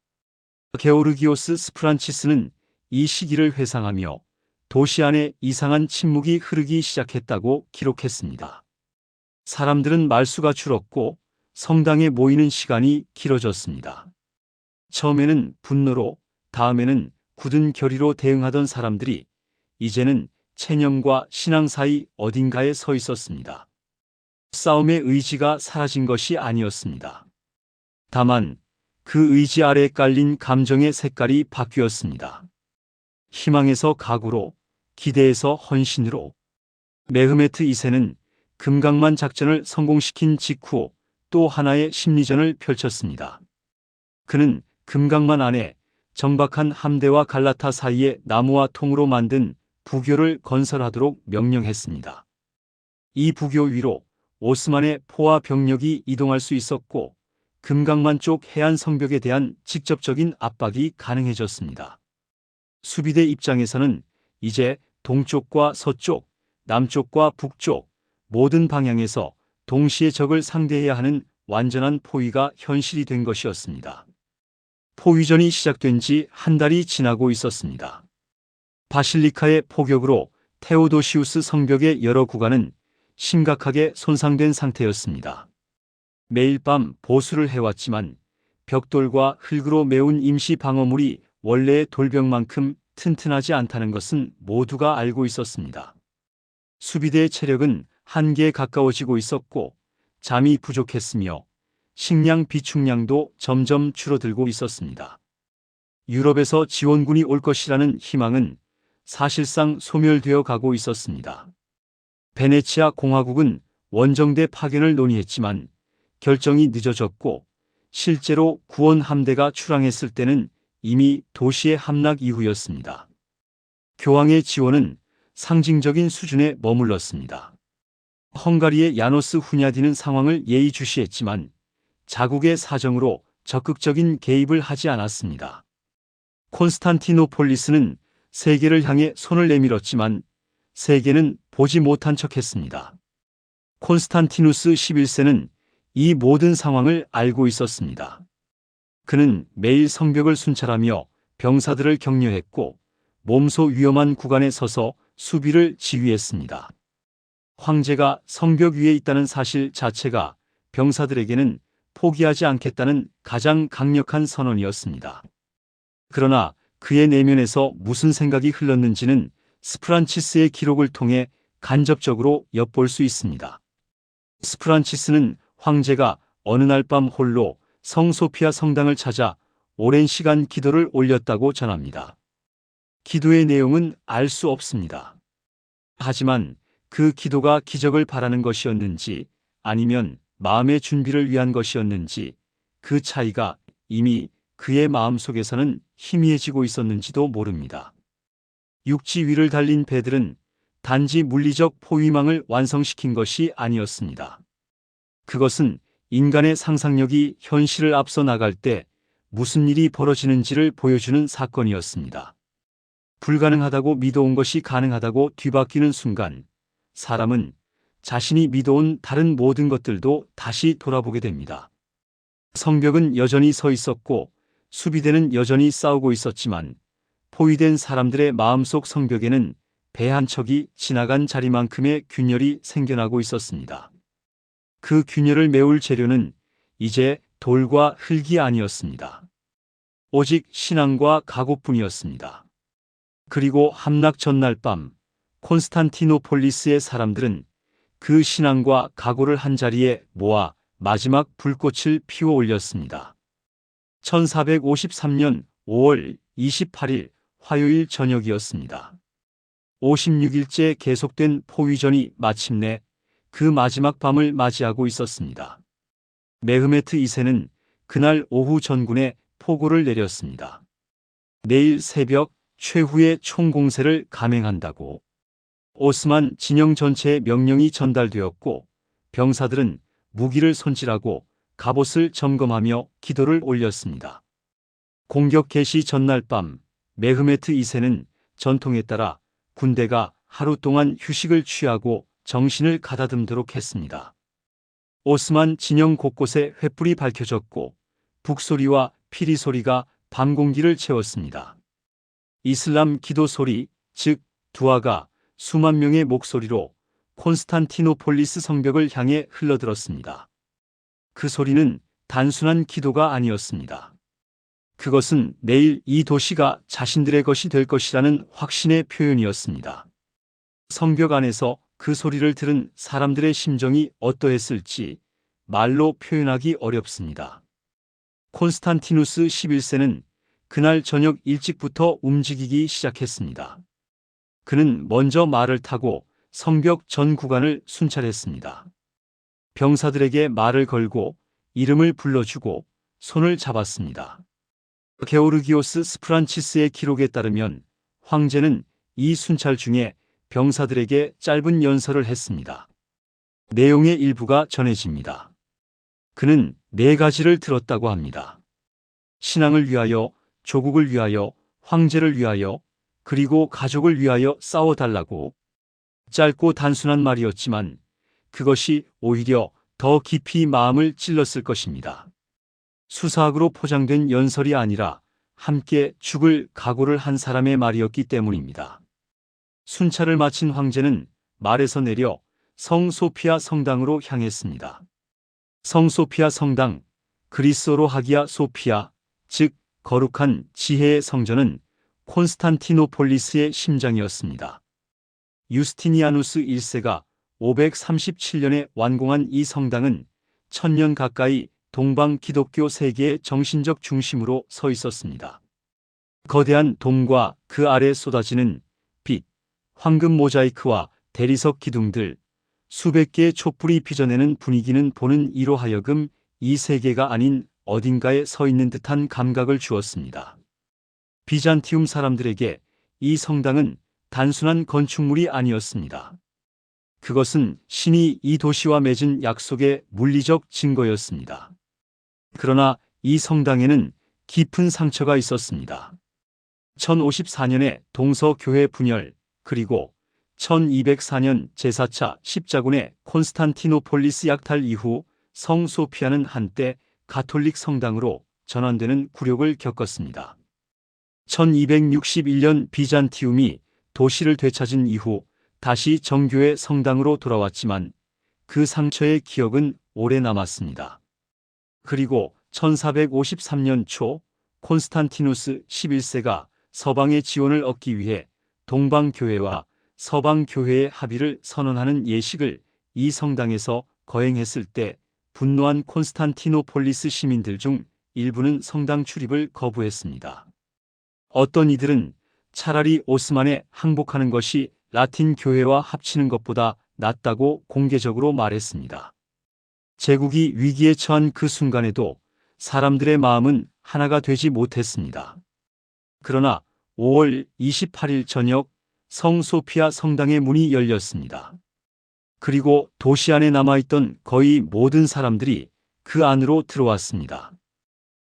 게오르기오스 스프란치스는 이 시기를 회상하며 도시 안에 이상한 침묵이 흐르기 시작했다고 기록했습니다. 사람들은 말수가 줄었고 성당에 모이는 시간이 길어졌습니다. 처음에는 분노로, 다음에는 굳은 결의로 대응하던 사람들이 이제는 체념과 신앙 사이 어딘가에 서 있었습니다. 싸움의 의지가 사라진 것이 아니었습니다. 다만 그 의지 아래에 깔린 감정의 색깔이 바뀌었습니다. 희망에서 각오로, 기대에서 헌신으로. 메흐메트 2세는 금강만 작전을 성공시킨 직후 또 하나의 심리전을 펼쳤습니다. 그는 금강만 안에 정박한 함대와 갈라타 사이에 나무와 통으로 만든 부교를 건설하도록 명령했습니다. 이 부교 위로 오스만의 포와 병력이 이동할 수 있었고 금강만 쪽 해안 성벽에 대한 직접적인 압박이 가능해졌습니다. 수비대 입장에서는 이제 동쪽과 서쪽, 남쪽과 북쪽 모든 방향에서 동시에 적을 상대해야 하는 완전한 포위가 현실이 된 것이었습니다. 포위전이 시작된 지 한 달이 지나고 있었습니다. 바실리카의 포격으로 테오도시우스 성벽의 여러 구간은 심각하게 손상된 상태였습니다. 매일 밤 보수를 해왔지만 벽돌과 흙으로 메운 임시 방어물이 원래의 돌벽만큼 튼튼하지 않다는 것은 모두가 알고 있었습니다. 수비대의 체력은 한계에 가까워지고 있었고 잠이 부족했으며 식량 비축량도 점점 줄어들고 있었습니다. 유럽에서 지원군이 올 것이라는 희망은 사실상 소멸되어 가고 있었습니다. 베네치아 공화국은 원정대 파견을 논의했지만 결정이 늦어졌고 실제로 구원 함대가 출항했을 때는 이미 도시의 함락 이후였습니다. 교황의 지원은 상징적인 수준에 머물렀습니다. 헝가리의 야노스 후냐디는 상황을 예의주시했지만 자국의 사정으로 적극적인 개입을 하지 않았습니다. 콘스탄티노폴리스는 세계를 향해 손을 내밀었지만 세계는 보지 못한 척했습니다. 콘스탄티누스 11세는 이 모든 상황을 알고 있었습니다. 그는 매일 성벽을 순찰하며 병사들을 격려했고 몸소 위험한 구간에 서서 수비를 지휘했습니다. 황제가 성벽 위에 있다는 사실 자체가 병사들에게는 포기하지 않겠다는 가장 강력한 선언이었습니다. 그러나 그의 내면에서 무슨 생각이 흘렀는지는 스프란치스의 기록을 통해 간접적으로 엿볼 수 있습니다. 스프란치스는 황제가 어느 날 밤 홀로 성소피아 성당을 찾아 오랜 시간 기도를 올렸다고 전합니다. 기도의 내용은 알 수 없습니다. 하지만 그 기도가 기적을 바라는 것이었는지 아니면 마음의 준비를 위한 것이었는지 그 차이가 이미 그의 마음속에서는 희미해지고 있었는지도 모릅니다. 육지 위를 달린 배들은 단지 물리적 포위망을 완성시킨 것이 아니었습니다. 그것은 인간의 상상력이 현실을 앞서 나갈 때 무슨 일이 벌어지는지를 보여주는 사건이었습니다. 불가능하다고 믿어온 것이 가능하다고 뒤바뀌는 순간 사람은 자신이 믿어온 다른 모든 것들도 다시 돌아보게 됩니다. 성벽은 여전히 서 있었고 수비대는 여전히 싸우고 있었지만 포위된 사람들의 마음속 성벽에는 배 한 척이 지나간 자리만큼의 균열이 생겨나고 있었습니다. 그 균열을 메울 재료는 이제 돌과 흙이 아니었습니다. 오직 신앙과 각오뿐이었습니다. 그리고 함락 전날 밤 콘스탄티노폴리스의 사람들은 그 신앙과 각오를 한자리에 모아 마지막 불꽃을 피워 올렸습니다. 1453년 5월 28일 화요일 저녁이었습니다. 56일째 계속된 포위전이 마침내 그 마지막 밤을 맞이하고 있었습니다. 메흐메트 2세는 그날 오후 전군에 포고를 내렸습니다. 내일 새벽 최후의 총공세를 감행한다고. 오스만 진영 전체에 명령이 전달되었고 병사들은 무기를 손질하고 갑옷을 점검하며 기도를 올렸습니다. 공격 개시 전날 밤 메흐메트 2세는 전통에 따라 군대가 하루 동안 휴식을 취하고 정신을 가다듬도록 했습니다. 오스만 진영 곳곳에 횃불이 밝혀졌고 북소리와 피리 소리가 밤 공기를 채웠습니다. 이슬람 기도 소리, 즉 두아가 수만 명의 목소리로 콘스탄티노폴리스 성벽을 향해 흘러들었습니다. 그 소리는 단순한 기도가 아니었습니다. 그것은 내일 이 도시가 자신들의 것이 될 것이라는 확신의 표현이었습니다. 성벽 안에서 그 소리를 들은 사람들의 심정이 어떠했을지 말로 표현하기 어렵습니다. 콘스탄티누스 11세는 그날 저녁 일찍부터 움직이기 시작했습니다. 그는 먼저 말을 타고 성벽 전 구간을 순찰했습니다. 병사들에게 말을 걸고 이름을 불러주고 손을 잡았습니다. 게오르기오스 스프란치스의 기록에 따르면 황제는 이 순찰 중에 병사들에게 짧은 연설을 했습니다. 내용의 일부가 전해집니다. 그는 4가지를 들었다고 합니다. 신앙을 위하여, 조국을 위하여, 황제를 위하여, 그리고 가족을 위하여 싸워달라고. 짧고 단순한 말이었지만 그것이 오히려 더 깊이 마음을 찔렀을 것입니다. 수사학으로 포장된 연설이 아니라 함께 죽을 각오를 한 사람의 말이었기 때문입니다. 순찰을 마친 황제는 말에서 내려 성 소피아 성당으로 향했습니다. 성 소피아 성당, 그리스어로 하기야 소피아, 즉 거룩한 지혜의 성전은 콘스탄티노폴리스의 심장이었습니다. 유스티니아누스 1세가 537년에 완공한 이 성당은 1000년 가까이 동방 기독교 세계의 정신적 중심으로 서 있었습니다. 거대한 돔과 그 아래 쏟아지는 빛, 황금 모자이크와 대리석 기둥들, 수백 개의 촛불이 빚어내는 분위기는 보는 이로 하여금 이 세계가 아닌 어딘가에 서 있는 듯한 감각을 주었습니다. 비잔티움 사람들에게 이 성당은 단순한 건축물이 아니었습니다. 그것은 신이 이 도시와 맺은 약속의 물리적 증거였습니다. 그러나 이 성당에는 깊은 상처가 있었습니다. 1054년에 동서교회 분열, 그리고 1204년 제4차 십자군의 콘스탄티노폴리스 약탈 이후 성 소피아는 한때 가톨릭 성당으로 전환되는 굴욕을 겪었습니다. 1261년 비잔티움이 도시를 되찾은 이후 다시 정교의 성당으로 돌아왔지만 그 상처의 기억은 오래 남았습니다. 그리고 1453년 초 콘스탄티누스 11세가 서방의 지원을 얻기 위해 동방교회와 서방교회의 합의를 선언하는 예식을 이 성당에서 거행했을 때 분노한 콘스탄티노폴리스 시민들 중 일부는 성당 출입을 거부했습니다. 어떤 이들은 차라리 오스만에 항복하는 것이 라틴 교회와 합치는 것보다 낫다고 공개적으로 말했습니다. 제국이 위기에 처한 그 순간에도 사람들의 마음은 하나가 되지 못했습니다. 그러나 5월 28일 저녁 성 소피아 성당의 문이 열렸습니다. 그리고 도시 안에 남아있던 거의 모든 사람들이 그 안으로 들어왔습니다.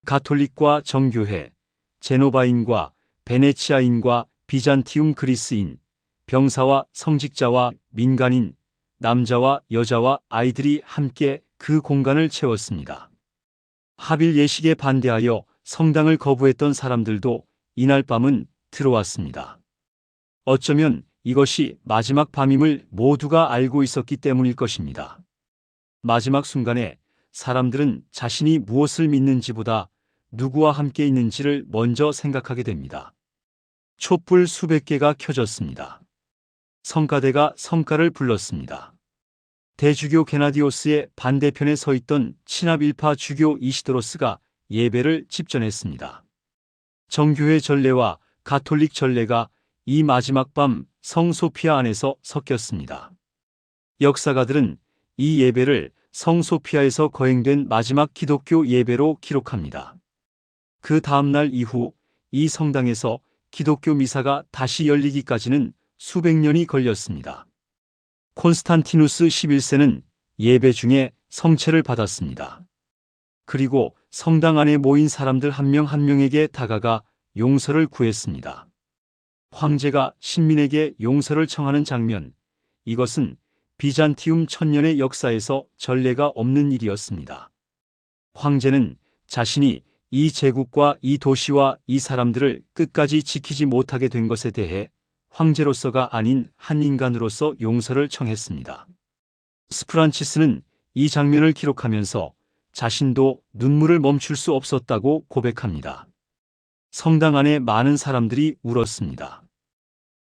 가톨릭과 정교회, 제노바인과 베네치아인과 비잔티움 그리스인, 병사와 성직자와 민간인, 남자와 여자와 아이들이 함께 그 공간을 채웠습니다. 합일 예식에 반대하여 성당을 거부했던 사람들도 이날 밤은 들어왔습니다. 어쩌면 이것이 마지막 밤임을 모두가 알고 있었기 때문일 것입니다. 마지막 순간에 사람들은 자신이 무엇을 믿는지보다 누구와 함께 있는지를 먼저 생각하게 됩니다. 촛불 수백 개가 켜졌습니다. 성가대가 성가를 불렀습니다. 대주교 게나디오스의 반대편에 서 있던 친합일파 주교 이시도로스가 예배를 집전했습니다. 정교회 전례와 가톨릭 전례가 이 마지막 밤 성 소피아 안에서 섞였습니다. 역사가들은 이 예배를 성 소피아에서 거행된 마지막 기독교 예배로 기록합니다. 그 다음날 이후 이 성당에서 기독교 미사가 다시 열리기까지는 수백 년이 걸렸습니다. 콘스탄티누스 11세는 예배 중에 성체를 받았습니다. 그리고 성당 안에 모인 사람들 한 명 한 명에게 다가가 용서를 구했습니다. 황제가 신민에게 용서를 청하는 장면, 이것은 비잔티움 1000년의 역사에서 전례가 없는 일이었습니다. 황제는 자신이 이 제국과 이 도시와 이 사람들을 끝까지 지키지 못하게 된 것에 대해 황제로서가 아닌 한 인간으로서 용서를 청했습니다. 스프란치스는 이 장면을 기록하면서 자신도 눈물을 멈출 수 없었다고 고백합니다. 성당 안에 많은 사람들이 울었습니다.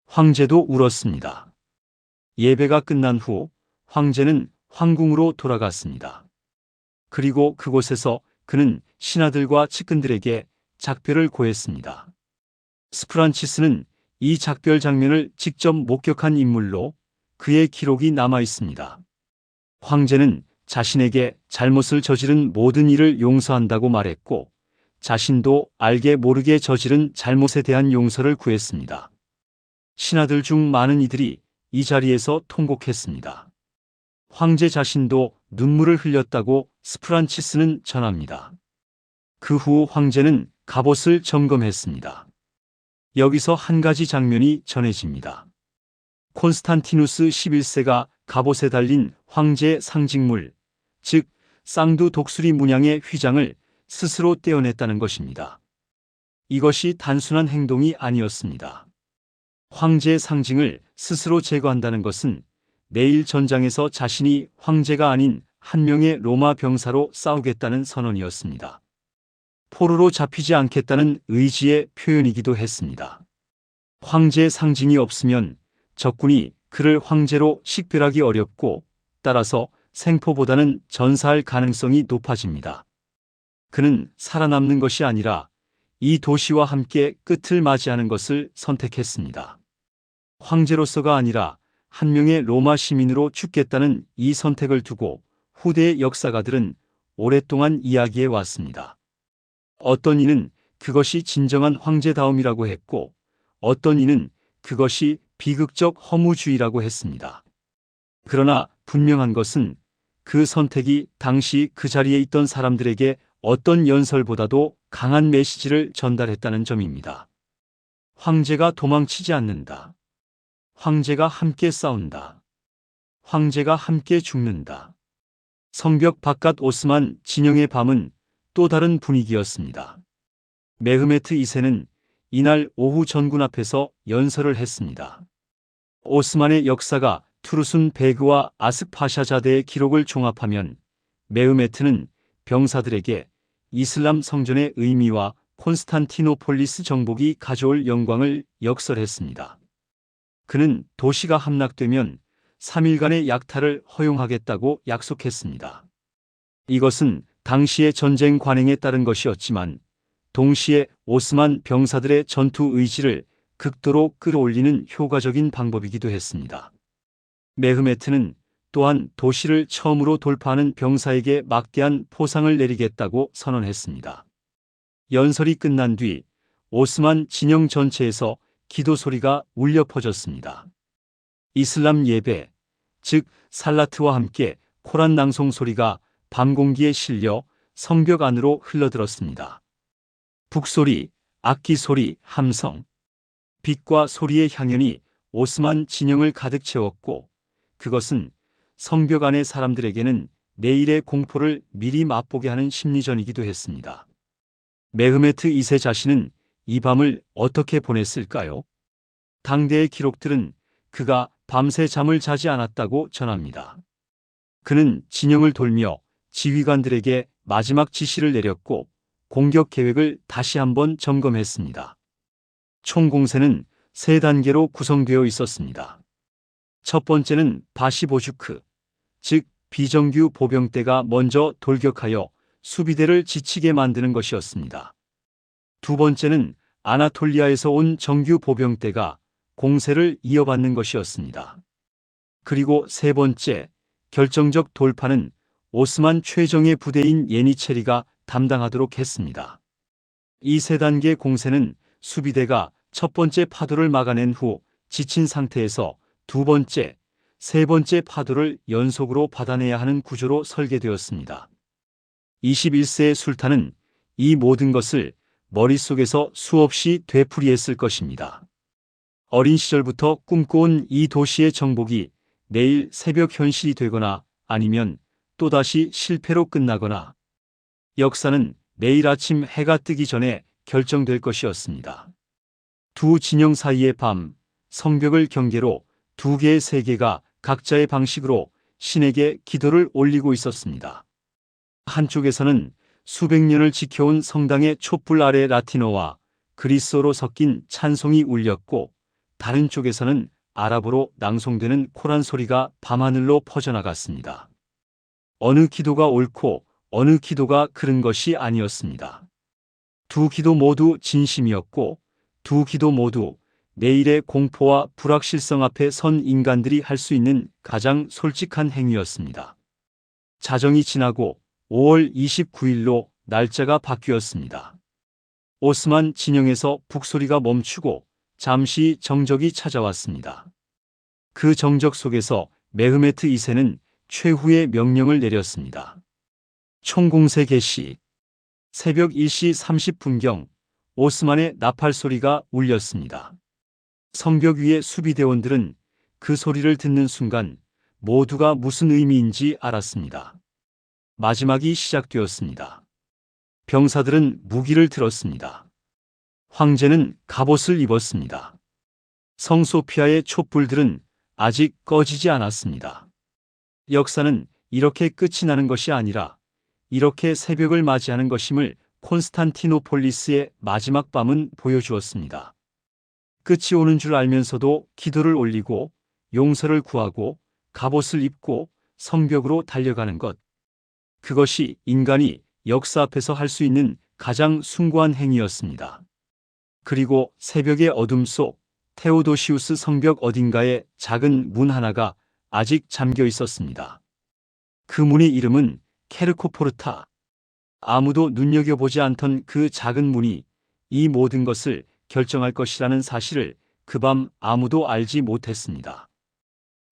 황제도 울었습니다. 예배가 끝난 후 황제는 황궁으로 돌아갔습니다. 그리고 그곳에서 그는 신하들과 측근들에게 작별을 고했습니다. 스프란치스는 이 작별 장면을 직접 목격한 인물로 그의 기록이 남아 있습니다. 황제는 자신에게 잘못을 저지른 모든 일을 용서한다고 말했고 자신도 알게 모르게 저지른 잘못에 대한 용서를 구했습니다. 신하들 중 많은 이들이 이 자리에서 통곡했습니다. 황제 자신도 눈물을 흘렸다고 스프란치스는 전합니다. 그 후 황제는 갑옷을 점검했습니다. 여기서 한 가지 장면이 전해집니다. 콘스탄티누스 11세가 갑옷에 달린 황제의 상징물, 즉 쌍두 독수리 문양의 휘장을 스스로 떼어냈다는 것입니다. 이것이 단순한 행동이 아니었습니다. 황제의 상징을 스스로 제거한다는 것은 내일 전장에서 자신이 황제가 아닌 한 명의 로마 병사로 싸우겠다는 선언이었습니다. 포로로 잡히지 않겠다는 의지의 표현이기도 했습니다. 황제의 상징이 없으면 적군이 그를 황제로 식별하기 어렵고 따라서 생포보다는 전사할 가능성이 높아집니다. 그는 살아남는 것이 아니라 이 도시와 함께 끝을 맞이하는 것을 선택했습니다. 황제로서가 아니라 한 명의 로마 시민으로 죽겠다는 이 선택을 두고 후대의 역사가들은 오랫동안 이야기해 왔습니다. 어떤 이는 그것이 진정한 황제다움이라고 했고 어떤 이는 그것이 비극적 허무주의라고 했습니다. 그러나 분명한 것은 그 선택이 당시 그 자리에 있던 사람들에게 어떤 연설보다도 강한 메시지를 전달했다는 점입니다. 황제가 도망치지 않는다. 황제가 함께 싸운다. 황제가 함께 죽는다. 성벽 바깥 오스만 진영의 밤은 또 다른 분위기였습니다. 메흐메트 2세는 이날 오후 전군 앞에서 연설을 했습니다. 오스만의 역사가 투르순 베그와 아스파샤자대의 기록을 종합하면 메흐메트는 병사들에게 이슬람 성전의 의미와 콘스탄티노폴리스 정복이 가져올 영광을 역설했습니다. 그는 도시가 함락되면 3일간의 약탈을 허용하겠다고 약속했습니다. 이것은 당시의 전쟁 관행에 따른 것이었지만 동시에 오스만 병사들의 전투 의지를 극도로 끌어올리는 효과적인 방법이기도 했습니다. 메흐메트는 또한 도시를 처음으로 돌파하는 병사에게 막대한 포상을 내리겠다고 선언했습니다. 연설이 끝난 뒤 오스만 진영 전체에서 기도 소리가 울려 퍼졌습니다. 이슬람 예배, 즉 살라트와 함께 코란 낭송 소리가 밤 공기에 실려 성벽 안으로 흘러들었습니다. 북소리, 악기 소리, 함성, 빛과 소리의 향연이 오스만 진영을 가득 채웠고 그것은 성벽 안의 사람들에게는 내일의 공포를 미리 맛보게 하는 심리전이기도 했습니다. 메흐메트 2세 자신은 이 밤을 어떻게 보냈을까요? 당대의 기록들은 그가 밤새 잠을 자지 않았다고 전합니다. 그는 진영을 돌며 지휘관들에게 마지막 지시를 내렸고 공격 계획을 다시 한번 점검했습니다. 총 공세는 3단계로 구성되어 있었습니다. 첫 번째는 바시보주크, 즉 비정규 보병대가 먼저 돌격하여 수비대를 지치게 만드는 것이었습니다. 두 번째는 아나톨리아에서 온 정규 보병대가 공세를 이어받는 것이었습니다. 그리고 세 번째, 결정적 돌파는 오스만 최정예 부대인 예니체리가 담당하도록 했습니다. 이 3단계 공세는 수비대가 첫 번째 파도를 막아낸 후 지친 상태에서 두 번째, 세 번째 파도를 연속으로 받아내야 하는 구조로 설계되었습니다. 21세의 술탄은 이 모든 것을 머릿속에서 수없이 되풀이했을 것입니다. 어린 시절부터 꿈꿔온 이 도시의 정복이 내일 새벽 현실이 되거나 아니면 또다시 실패로 끝나거나 역사는 내일 아침 해가 뜨기 전에 결정될 것이었습니다. 두 진영 사이의 밤, 성벽을 경계로 두 개의 세계가 각자의 방식으로 신에게 기도를 올리고 있었습니다. 한쪽에서는 수백 년을 지켜온 성당의 촛불 아래 라틴어와 그리스어로 섞인 찬송이 울렸고 다른 쪽에서는 아랍어로 낭송되는 코란 소리가 밤하늘로 퍼져나갔습니다. 어느 기도가 옳고 어느 기도가 그른 것이 아니었습니다. 두 기도 모두 진심이었고 두 기도 모두 내일의 공포와 불확실성 앞에 선 인간들이 할 수 있는 가장 솔직한 행위였습니다. 자정이 지나고 5월 29일로 날짜가 바뀌었습니다. 오스만 진영에서 북소리가 멈추고 잠시 정적이 찾아왔습니다. 그 정적 속에서 메흐메트 2세는 최후의 명령을 내렸습니다. 총공세 개시. 새벽 1시 30분경 오스만의 나팔 소리가 울렸습니다. 성벽 위의 수비대원들은 그 소리를 듣는 순간 모두가 무슨 의미인지 알았습니다. 마지막이 시작되었습니다. 병사들은 무기를 들었습니다. 황제는 갑옷을 입었습니다. 성 소피아의 촛불들은 아직 꺼지지 않았습니다. 역사는 이렇게 끝이 나는 것이 아니라 이렇게 새벽을 맞이하는 것임을 콘스탄티노폴리스의 마지막 밤은 보여주었습니다. 끝이 오는 줄 알면서도 기도를 올리고 용서를 구하고 갑옷을 입고 성벽으로 달려가는 것. 그것이 인간이 역사 앞에서 할 수 있는 가장 숭고한 행위였습니다. 그리고 새벽의 어둠 속 테오도시우스 성벽 어딘가에 작은 문 하나가 아직 잠겨 있었습니다. 그 문의 이름은 케르코포르타. 아무도 눈여겨보지 않던 그 작은 문이 이 모든 것을 결정할 것이라는 사실을 그 밤 아무도 알지 못했습니다.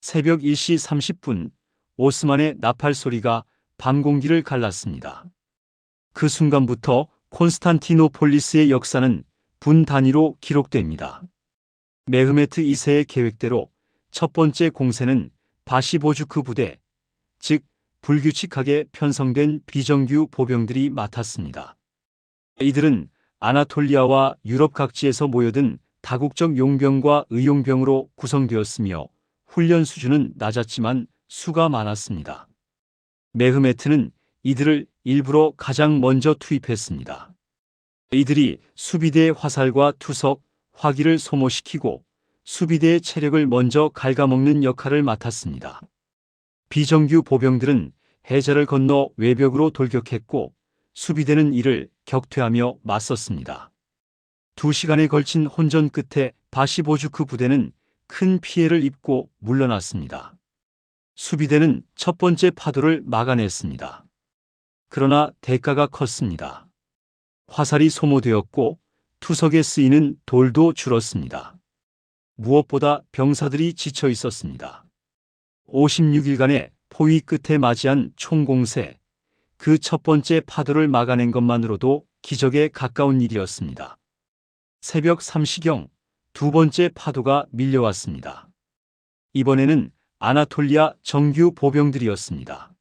새벽 1시 30분 오스만의 나팔 소리가 밤 공기를 갈랐습니다. 그 순간부터 콘스탄티노폴리스의 역사는 분 단위로 기록됩니다. 메흐메트 2세의 계획대로 첫 번째 공세는 바시보주크 부대, 즉 불규칙하게 편성된 비정규 보병들이 맡았습니다. 이들은 아나톨리아와 유럽 각지에서 모여든 다국적 용병과 의용병으로 구성되었으며 훈련 수준은 낮았지만 수가 많았습니다. 메흐메트는 이들을 일부러 가장 먼저 투입했습니다. 이들이 수비대의 화살과 투석, 화기를 소모시키고 수비대의 체력을 먼저 갉아먹는 역할을 맡았습니다. 비정규 보병들은 해저를 건너 외벽으로 돌격했고 수비대는 이를 격퇴하며 맞섰습니다. 2시간에 걸친 혼전 끝에 바시보주크 부대는 큰 피해를 입고 물러났습니다. 수비대는 첫 번째 파도를 막아냈습니다. 그러나 대가가 컸습니다. 화살이 소모되었고 투석에 쓰이는 돌도 줄었습니다. 무엇보다 병사들이 지쳐 있었습니다. 56일간의 포위 끝에 맞이한 총공세, 그 첫 번째 파도를 막아낸 것만으로도 기적에 가까운 일이었습니다. 새벽 3시경 두 번째 파도가 밀려왔습니다. 이번에는 아나톨리아 정규 보병들이었습니다.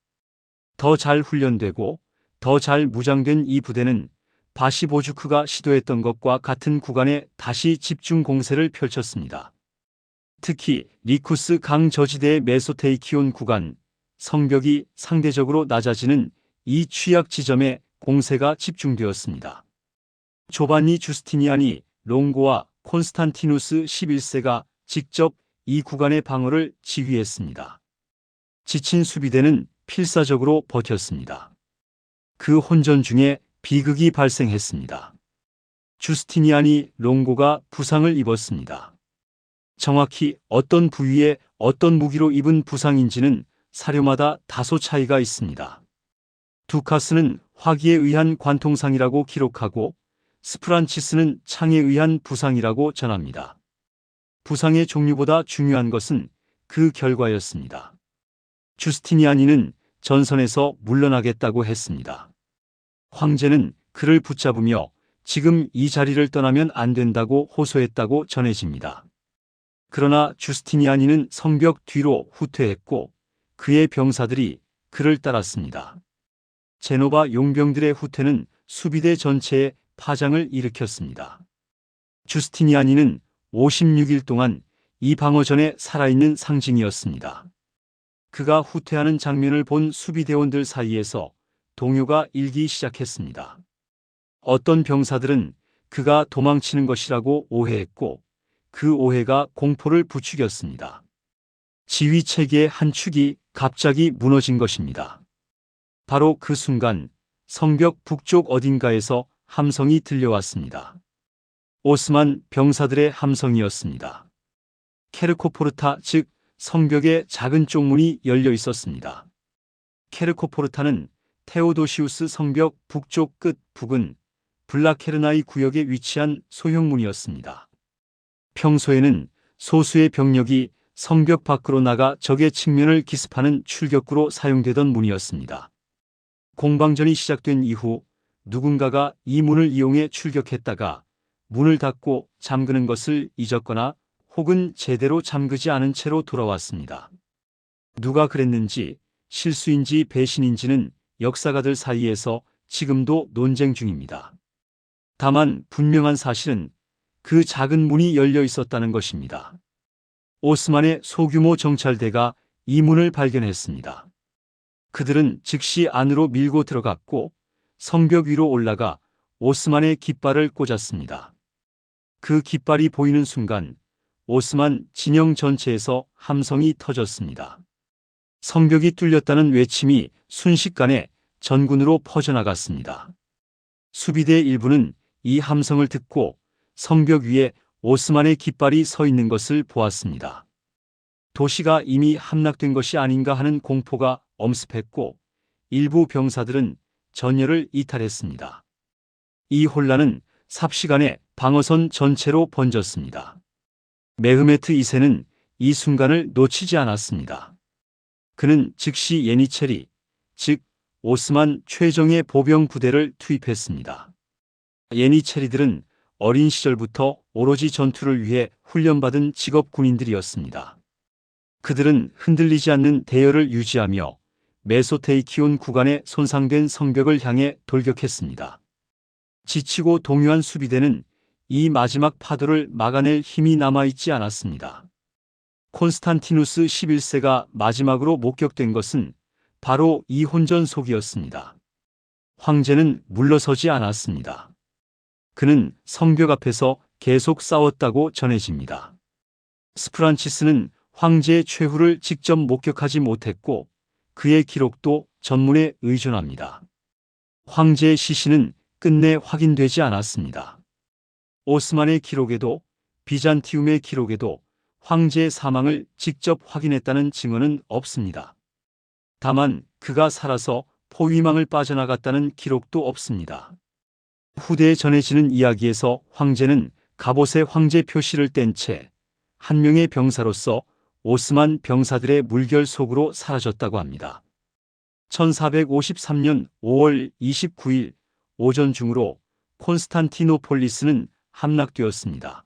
더 잘 훈련되고 더 잘 무장된 이 부대는 바시보주크가 시도했던 것과 같은 구간에 다시 집중 공세를 펼쳤습니다. 특히 리쿠스 강 저지대의 메소테이키온 구간, 성벽이 상대적으로 낮아지는 이 취약 지점에 공세가 집중되었습니다. 조반니 주스티니안이 롱고와 콘스탄티누스 11세가 직접 이 구간의 방어를 지휘했습니다. 지친 수비대는 필사적으로 버텼습니다. 그 혼전 중에 비극이 발생했습니다. 주스티니안이 롱고가 부상을 입었습니다. 정확히 어떤 부위에 어떤 무기로 입은 부상인지는 사료마다 다소 차이가 있습니다. 두카스는 화기에 의한 관통상이라고 기록하고 스프란치스는 창에 의한 부상이라고 전합니다. 부상의 종류보다 중요한 것은 그 결과였습니다. 주스티니아니는 전선에서 물러나겠다고 했습니다. 황제는 그를 붙잡으며 지금 이 자리를 떠나면 안 된다고 호소했다고 전해집니다. 그러나 주스티니아니는 성벽 뒤로 후퇴했고 그의 병사들이 그를 따랐습니다. 제노바 용병들의 후퇴는 수비대 전체에 파장을 일으켰습니다. 주스티니아니는 56일 동안 이 방어전에 살아있는 상징이었습니다. 그가 후퇴하는 장면을 본 수비대원들 사이에서 동요가 일기 시작했습니다. 어떤 병사들은 그가 도망치는 것이라고 오해했고 그 오해가 공포를 부추겼습니다. 지휘체계의 한 축이 갑자기 무너진 것입니다. 바로 그 순간 성벽 북쪽 어딘가에서 함성이 들려왔습니다. 오스만 병사들의 함성이었습니다. 케르코포르타 즉 성벽의 작은 쪽문이 열려 있었습니다. 케르코포르타는 테오도시우스 성벽 북쪽 끝 북은 블라케르나이 구역에 위치한 소형문이었습니다. 평소에는 소수의 병력이 성벽 밖으로 나가 적의 측면을 기습하는 출격구로 사용되던 문이었습니다. 공방전이 시작된 이후 누군가가 이 문을 이용해 출격했다가 문을 닫고 잠그는 것을 잊었거나 혹은 제대로 잠그지 않은 채로 돌아왔습니다. 누가 그랬는지 실수인지 배신인지는 역사가들 사이에서 지금도 논쟁 중입니다. 다만 분명한 사실은 그 작은 문이 열려 있었다는 것입니다. 오스만의 소규모 정찰대가 이 문을 발견했습니다. 그들은 즉시 안으로 밀고 들어갔고 성벽 위로 올라가 오스만의 깃발을 꽂았습니다. 그 깃발이 보이는 순간 오스만 진영 전체에서 함성이 터졌습니다. 성벽이 뚫렸다는 외침이 순식간에 전군으로 퍼져나갔습니다. 수비대 일부는 이 함성을 듣고 성벽 위에 오스만의 깃발이 서 있는 것을 보았습니다. 도시가 이미 함락된 것이 아닌가 하는 공포가 엄습했고 일부 병사들은 전열을 이탈했습니다. 이 혼란은 삽시간에 방어선 전체로 번졌습니다. 메흐메트 2세는 이 순간을 놓치지 않았습니다. 그는 즉시 예니체리, 즉 오스만 최정예 보병 부대를 투입했습니다. 예니체리들은 어린 시절부터 오로지 전투를 위해 훈련받은 직업 군인들이었습니다. 그들은 흔들리지 않는 대열을 유지하며 메소테이키온 구간의 손상된 성벽을 향해 돌격했습니다. 지치고 동요한 수비대는 이 마지막 파도를 막아낼 힘이 남아있지 않았습니다. 콘스탄티누스 11세가 마지막으로 목격된 것은 바로 이 혼전속이었습니다. 황제는 물러서지 않았습니다. 그는 성벽 앞에서 계속 싸웠다고 전해집니다. 스프란치스는 황제의 최후를 직접 목격하지 못했고 그의 기록도 전문에 의존합니다. 황제의 시신은 끝내 확인되지 않았습니다. 오스만의 기록에도 비잔티움의 기록에도 황제의 사망을 직접 확인했다는 증언은 없습니다. 다만 그가 살아서 포위망을 빠져나갔다는 기록도 없습니다. 후대에 전해지는 이야기에서 황제는 갑옷에 황제 표시를 뗀 채 한 명의 병사로서 오스만 병사들의 물결 속으로 사라졌다고 합니다. 1453년 5월 29일 오전 중으로 콘스탄티노폴리스는 함락되었습니다.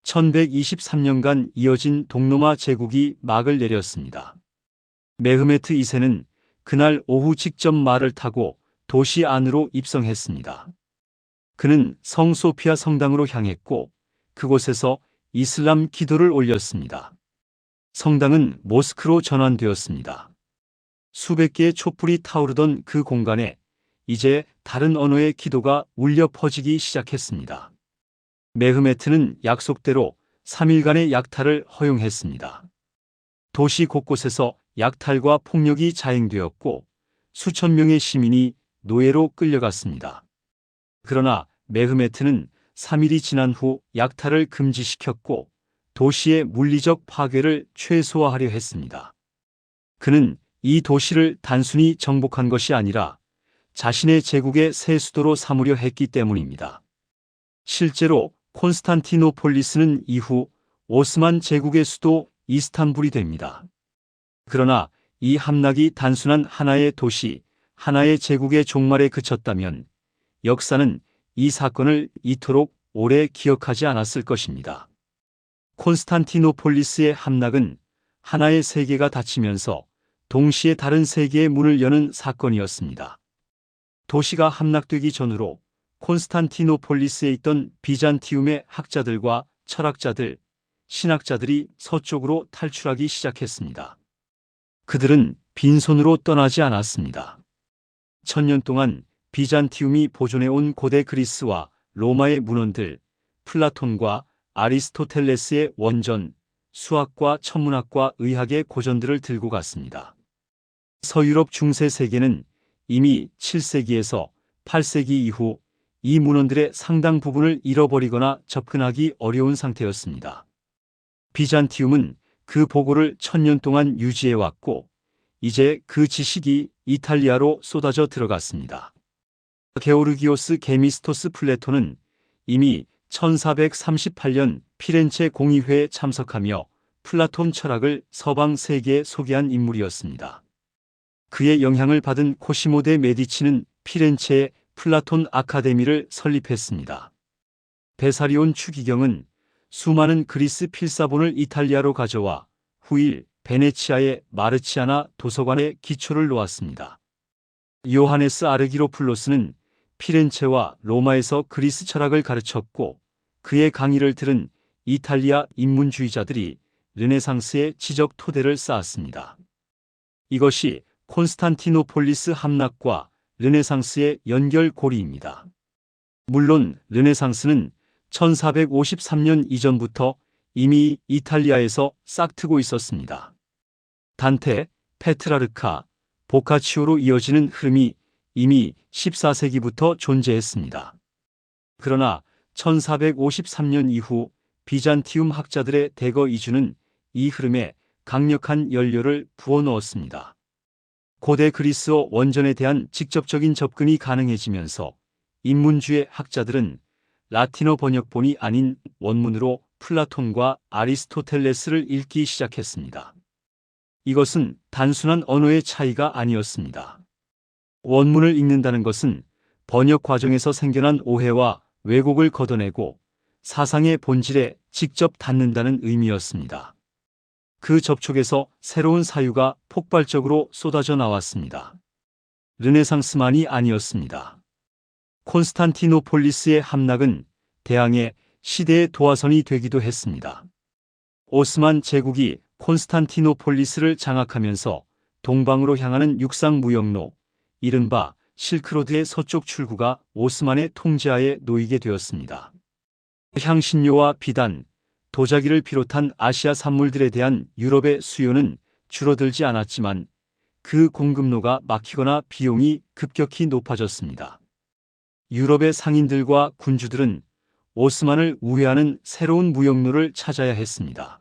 1123년간 이어진 동로마 제국이 막을 내렸습니다. 메흐메트 2세는 그날 오후 직접 말을 타고 도시 안으로 입성했습니다. 그는 성 소피아 성당으로 향했고 그곳에서 이슬람 기도를 올렸습니다. 성당은 모스크로 전환되었습니다. 수백 개의 촛불이 타오르던 그 공간에 이제 다른 언어의 기도가 울려 퍼지기 시작했습니다. 메흐메트는 약속대로 3일간의 약탈을 허용했습니다. 도시 곳곳에서 약탈과 폭력이 자행되었고 수천 명의 시민이 노예로 끌려갔습니다. 그러나 메흐메트는 3일이 지난 후 약탈을 금지시켰고 도시의 물리적 파괴를 최소화하려 했습니다. 그는 이 도시를 단순히 정복한 것이 아니라 자신의 제국의 새 수도로 삼으려 했기 때문입니다. 실제로 콘스탄티노폴리스는 이후 오스만 제국의 수도 이스탄불이 됩니다. 그러나 이 함락이 단순한 하나의 도시, 하나의 제국의 종말에 그쳤다면 역사는 이 사건을 이토록 오래 기억하지 않았을 것입니다. 콘스탄티노폴리스의 함락은 하나의 세계가 닫히면서 동시에 다른 세계의 문을 여는 사건이었습니다. 도시가 함락되기 전으로 콘스탄티노폴리스에 있던 비잔티움의 학자들과 철학자들, 신학자들이 서쪽으로 탈출하기 시작했습니다. 그들은 빈손으로 떠나지 않았습니다. 1000년 동안 비잔티움이 보존해온 고대 그리스와 로마의 문헌들, 플라톤과 아리스토텔레스의 원전, 수학과 천문학과 의학의 고전들을 들고 갔습니다. 서유럽 중세 세계는 이미 7세기에서 8세기 이후 이 문헌들의 상당 부분을 잃어버리거나 접근하기 어려운 상태였습니다. 비잔티움은 그 보고를 1000년 동안 유지해왔고 이제 그 지식이 이탈리아로 쏟아져 들어갔습니다. 게오르기오스 게미스토스 플레토는 이미 1438년 피렌체 공의회에 참석하며 플라톤 철학을 서방 세계에 소개한 인물이었습니다. 그의 영향을 받은 코시모 데 메디치는 피렌체에 플라톤 아카데미를 설립했습니다. 베사리온 추기경은 수많은 그리스 필사본을 이탈리아로 가져와 후일 베네치아의 마르치아나 도서관에 기초를 놓았습니다. 요하네스 아르기로플로스는 피렌체와 로마에서 그리스 철학을 가르쳤고 그의 강의를 들은 이탈리아 인문주의자들이 르네상스의 지적 토대를 쌓았습니다. 이것이 콘스탄티노폴리스 함락과 르네상스의 연결고리입니다. 물론 르네상스는 1453년 이전부터 이미 이탈리아에서 싹트고 있었습니다. 단테, 페트라르카, 보카치오로 이어지는 흐름이 이미 14세기부터 존재했습니다. 그러나 1453년 이후 비잔티움 학자들의 대거 이주는 이 흐름에 강력한 연료를 부어넣었습니다. 고대 그리스어 원전에 대한 직접적인 접근이 가능해지면서 인문주의 학자들은 라틴어 번역본이 아닌 원문으로 플라톤과 아리스토텔레스를 읽기 시작했습니다. 이것은 단순한 언어의 차이가 아니었습니다. 원문을 읽는다는 것은 번역 과정에서 생겨난 오해와 왜곡을 걷어내고 사상의 본질에 직접 닿는다는 의미였습니다. 그 접촉에서 새로운 사유가 폭발적으로 쏟아져 나왔습니다. 르네상스만이 아니었습니다. 콘스탄티노폴리스의 함락은 대항해 시대의 도화선이 되기도 했습니다. 오스만 제국이 콘스탄티노폴리스를 장악하면서 동방으로 향하는 육상 무역로, 이른바 실크로드의 서쪽 출구가 오스만의 통제하에 놓이게 되었습니다. 향신료와 비단, 도자기를 비롯한 아시아 산물들에 대한 유럽의 수요는 줄어들지 않았지만 그 공급로가 막히거나 비용이 급격히 높아졌습니다. 유럽의 상인들과 군주들은 오스만을 우회하는 새로운 무역로를 찾아야 했습니다.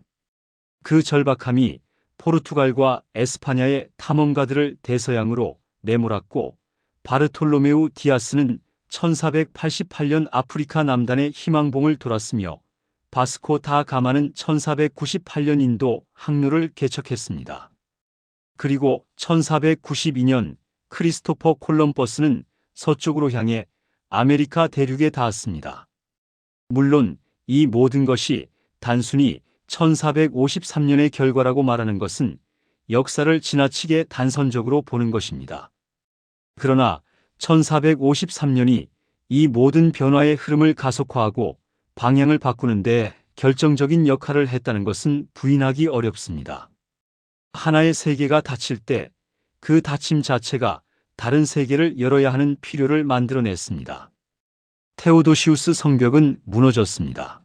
그 절박함이 포르투갈과 에스파냐의 탐험가들을 대서양으로 내몰았고 바르톨로메우 디아스는 1488년 아프리카 남단의 희망봉을 돌았으며 바스코 다 가마는 1498년 인도 항로를 개척했습니다. 그리고 1492년 크리스토퍼 콜럼버스는 서쪽으로 향해 아메리카 대륙에 닿았습니다. 물론 이 모든 것이 단순히 1453년의 결과라고 말하는 것은 역사를 지나치게 단선적으로 보는 것입니다. 그러나 1453년이 이 모든 변화의 흐름을 가속화하고 방향을 바꾸는 데 결정적인 역할을 했다는 것은 부인하기 어렵습니다. 하나의 세계가 닫힐 때 그 닫힘 자체가 다른 세계를 열어야 하는 필요를 만들어냈습니다. 테오도시우스 성벽은 무너졌습니다.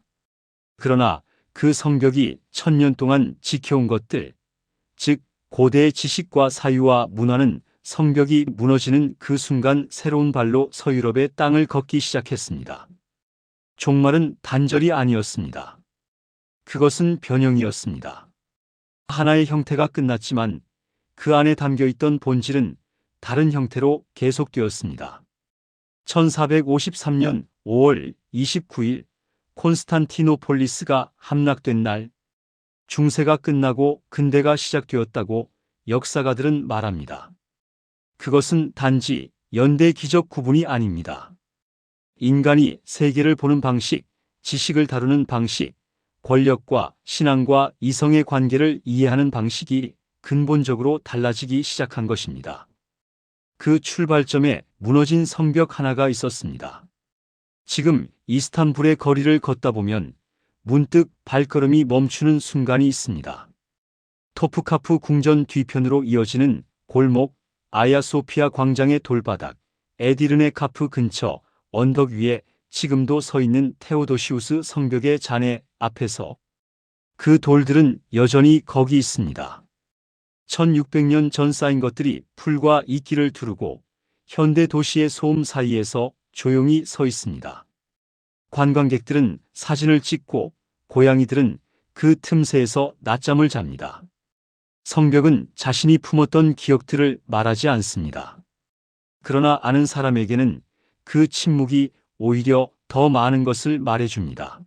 그러나 그 성벽이 1000년 동안 지켜온 것들, 즉 고대의 지식과 사유와 문화는 성벽이 무너지는 그 순간 새로운 발로 서유럽의 땅을 걷기 시작했습니다. 종말은 단절이 아니었습니다. 그것은 변형이었습니다. 하나의 형태가 끝났지만 그 안에 담겨있던 본질은 다른 형태로 계속되었습니다. 1453년 5월 29일 콘스탄티노폴리스가 함락된 날, 중세가 끝나고 근대가 시작되었다고 역사가들은 말합니다. 그것은 단지 연대 기적 구분이 아닙니다. 인간이 세계를 보는 방식, 지식을 다루는 방식, 권력과 신앙과 이성의 관계를 이해하는 방식이 근본적으로 달라지기 시작한 것입니다. 그 출발점에 무너진 성벽 하나가 있었습니다. 지금 이스탄불의 거리를 걷다 보면 문득 발걸음이 멈추는 순간이 있습니다. 토프카프 궁전 뒤편으로 이어지는 골목, 아야소피아 광장의 돌바닥, 에디르네 카프 근처 언덕 위에 지금도 서 있는 테오도시우스 성벽의 잔해 앞에서 그 돌들은 여전히 거기 있습니다. 1600년 전 쌓인 것들이 풀과 이끼를 두르고 현대 도시의 소음 사이에서 조용히 서 있습니다. 관광객들은 사진을 찍고 고양이들은 그 틈새에서 낮잠을 잡니다. 성벽은 자신이 품었던 기억들을 말하지 않습니다. 그러나 아는 사람에게는 그 침묵이 오히려 더 많은 것을 말해줍니다.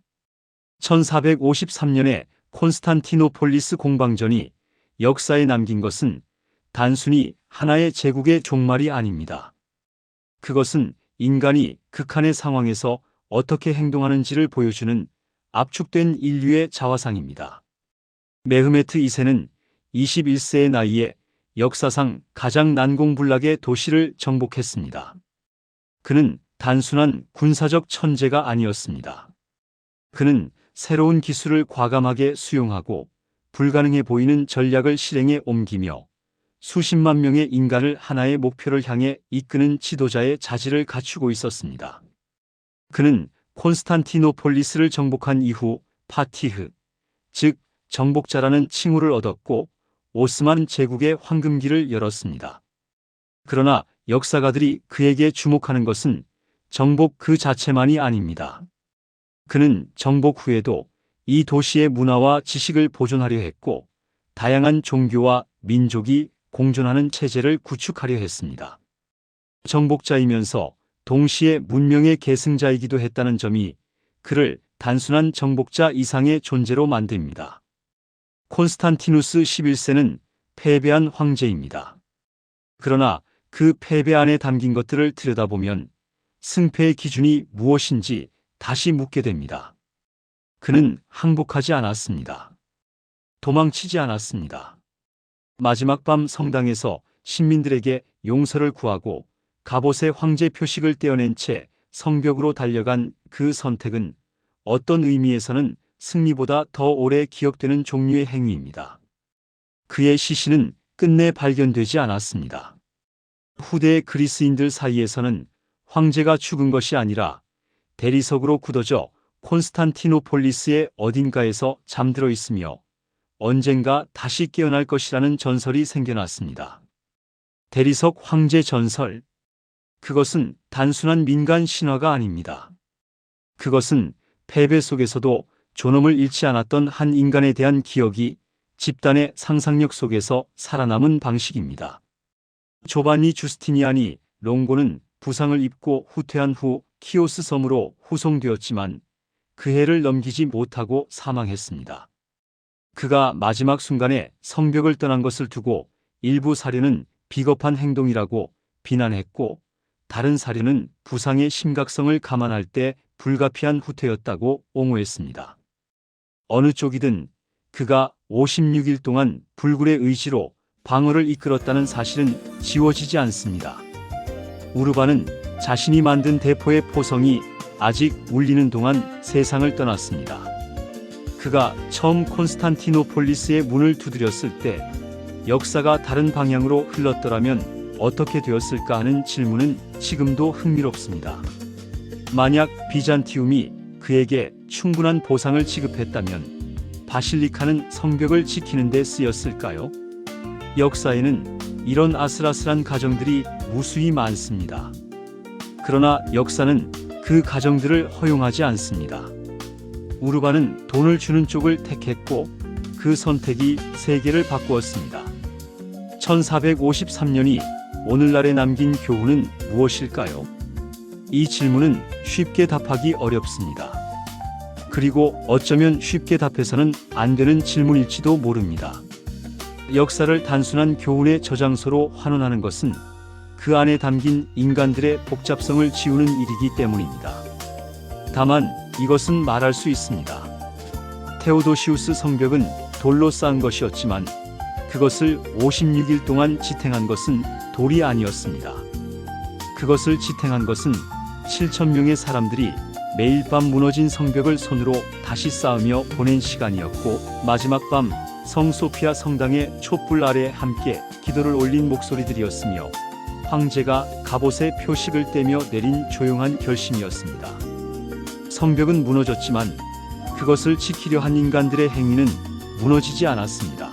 1453년에 콘스탄티노폴리스 공방전이 역사에 남긴 것은 단순히 하나의 제국의 종말이 아닙니다. 그것은 인간이 극한의 상황에서 어떻게 행동하는지를 보여주는 압축된 인류의 자화상입니다. 메흐메트 2세는 21세의 나이에 역사상 가장 난공불락의 도시를 정복했습니다. 그는 단순한 군사적 천재가 아니었습니다. 그는 새로운 기술을 과감하게 수용하고 불가능해 보이는 전략을 실행에 옮기며 수십만 명의 인간을 하나의 목표를 향해 이끄는 지도자의 자질을 갖추고 있었습니다. 그는 콘스탄티노폴리스를 정복한 이후 파티흐, 즉 정복자라는 칭호를 얻었고 오스만 제국의 황금기를 열었습니다. 그러나 역사가들이 그에게 주목하는 것은 정복 그 자체만이 아닙니다. 그는 정복 후에도 이 도시의 문화와 지식을 보존하려 했고 다양한 종교와 민족이 공존하는 체제를 구축하려 했습니다. 정복자이면서 동시에 문명의 계승자이기도 했다는 점이 그를 단순한 정복자 이상의 존재로 만듭니다. 콘스탄티누스 11세는 패배한 황제입니다. 그러나 그 패배 안에 담긴 것들을 들여다보면 승패의 기준이 무엇인지 다시 묻게 됩니다. 그는 항복하지 않았습니다. 도망치지 않았습니다. 마지막 밤 성당에서 시민들에게 용서를 구하고 갑옷의 황제 표식을 떼어낸 채 성벽으로 달려간 그 선택은 어떤 의미에서는 승리보다 더 오래 기억되는 종류의 행위입니다. 그의 시신은 끝내 발견되지 않았습니다. 후대의 그리스인들 사이에서는 황제가 죽은 것이 아니라 대리석으로 굳어져 콘스탄티노폴리스의 어딘가에서 잠들어 있으며 언젠가 다시 깨어날 것이라는 전설이 생겨났습니다. 대리석 황제 전설. 그것은 단순한 민간 신화가 아닙니다. 그것은 패배 속에서도 존엄을 잃지 않았던 한 인간에 대한 기억이 집단의 상상력 속에서 살아남은 방식입니다. 조반니 주스티니아니 롱고는 부상을 입고 후퇴한 후 키오스 섬으로 후송되었지만 그 해를 넘기지 못하고 사망했습니다. 그가 마지막 순간에 성벽을 떠난 것을 두고 일부 사료는 비겁한 행동이라고 비난했고 다른 사료는 부상의 심각성을 감안할 때 불가피한 후퇴였다고 옹호했습니다. 어느 쪽이든 그가 56일 동안 불굴의 의지로 방어를 이끌었다는 사실은 지워지지 않습니다. 우르바는 자신이 만든 대포의 포성이 아직 울리는 동안 세상을 떠났습니다. 그가 처음 콘스탄티노폴리스의 문을 두드렸을 때 역사가 다른 방향으로 흘렀더라면 어떻게 되었을까 하는 질문은 지금도 흥미롭습니다. 만약 비잔티움이 그에게 충분한 보상을 지급했다면 바실리카는 성벽을 지키는 데 쓰였을까요? 역사에는 이런 아슬아슬한 가정들이 무수히 많습니다. 그러나 역사는 그 가정들을 허용하지 않습니다. 우르바는 돈을 주는 쪽을 택했고 그 선택이 세계를 바꾸었습니다. 1453년이 오늘날에 남긴 교훈은 무엇일까요? 이 질문은 쉽게 답하기 어렵습니다. 그리고 어쩌면 쉽게 답해서는 안 되는 질문일지도 모릅니다. 역사를 단순한 교훈의 저장소로 환원하는 것은 그 안에 담긴 인간들의 복잡성을 지우는 일이기 때문입니다. 다만 이것은 말할 수 있습니다. 테오도시우스 성벽은 돌로 쌓은 것이었지만 그것을 56일 동안 지탱한 것은 돌이 아니었습니다. 그것을 지탱한 것은 7,000명의 사람들이 매일 밤 무너진 성벽을 손으로 다시 쌓으며 보낸 시간이었고 마지막 밤 성 소피아 성당의 촛불 아래 함께 기도를 올린 목소리들이었으며 황제가 갑옷의 표식을 떼며 내린 조용한 결심이었습니다. 성벽은 무너졌지만 그것을 지키려 한 인간들의 행위는 무너지지 않았습니다.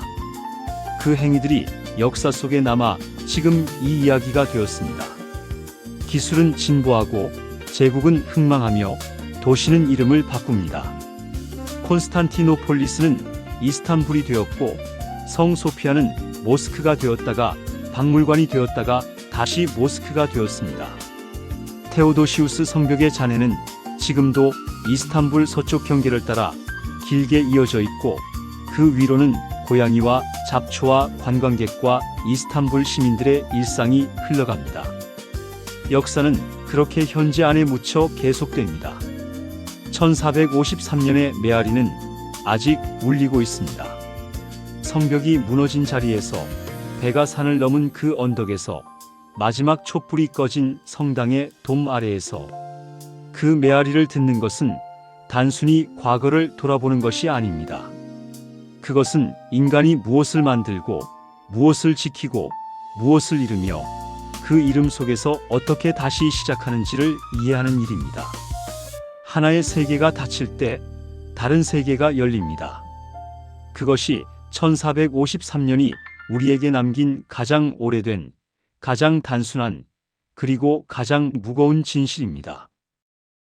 그 행위들이 역사 속에 남아 지금 이 이야기가 되었습니다. 기술은 진보하고 제국은 흥망하며 도시는 이름을 바꿉니다. 콘스탄티노폴리스는 이스탄불이 되었고 성 소피아는 모스크가 되었다가 박물관이 되었다가 다시 모스크가 되었습니다. 테오도시우스 성벽의 잔해는 지금도 이스탄불 서쪽 경계를 따라 길게 이어져 있고 그 위로는 고양이와 잡초와 관광객과 이스탄불 시민들의 일상이 흘러갑니다. 역사는 그렇게 현재 안에 묻혀 계속됩니다. 1453년의 메아리는 아직 울리고 있습니다. 성벽이 무너진 자리에서 배가 산을 넘은 그 언덕에서 마지막 촛불이 꺼진 성당의 돔 아래에서 그 메아리를 듣는 것은 단순히 과거를 돌아보는 것이 아닙니다. 그것은 인간이 무엇을 만들고 무엇을 지키고 무엇을 이루며 그 이름 속에서 어떻게 다시 시작하는지를 이해하는 일입니다. 하나의 세계가 닫힐 때 다른 세계가 열립니다. 그것이 1453년이 우리에게 남긴 가장 오래된, 가장 단순한, 그리고 가장 무거운 진실입니다.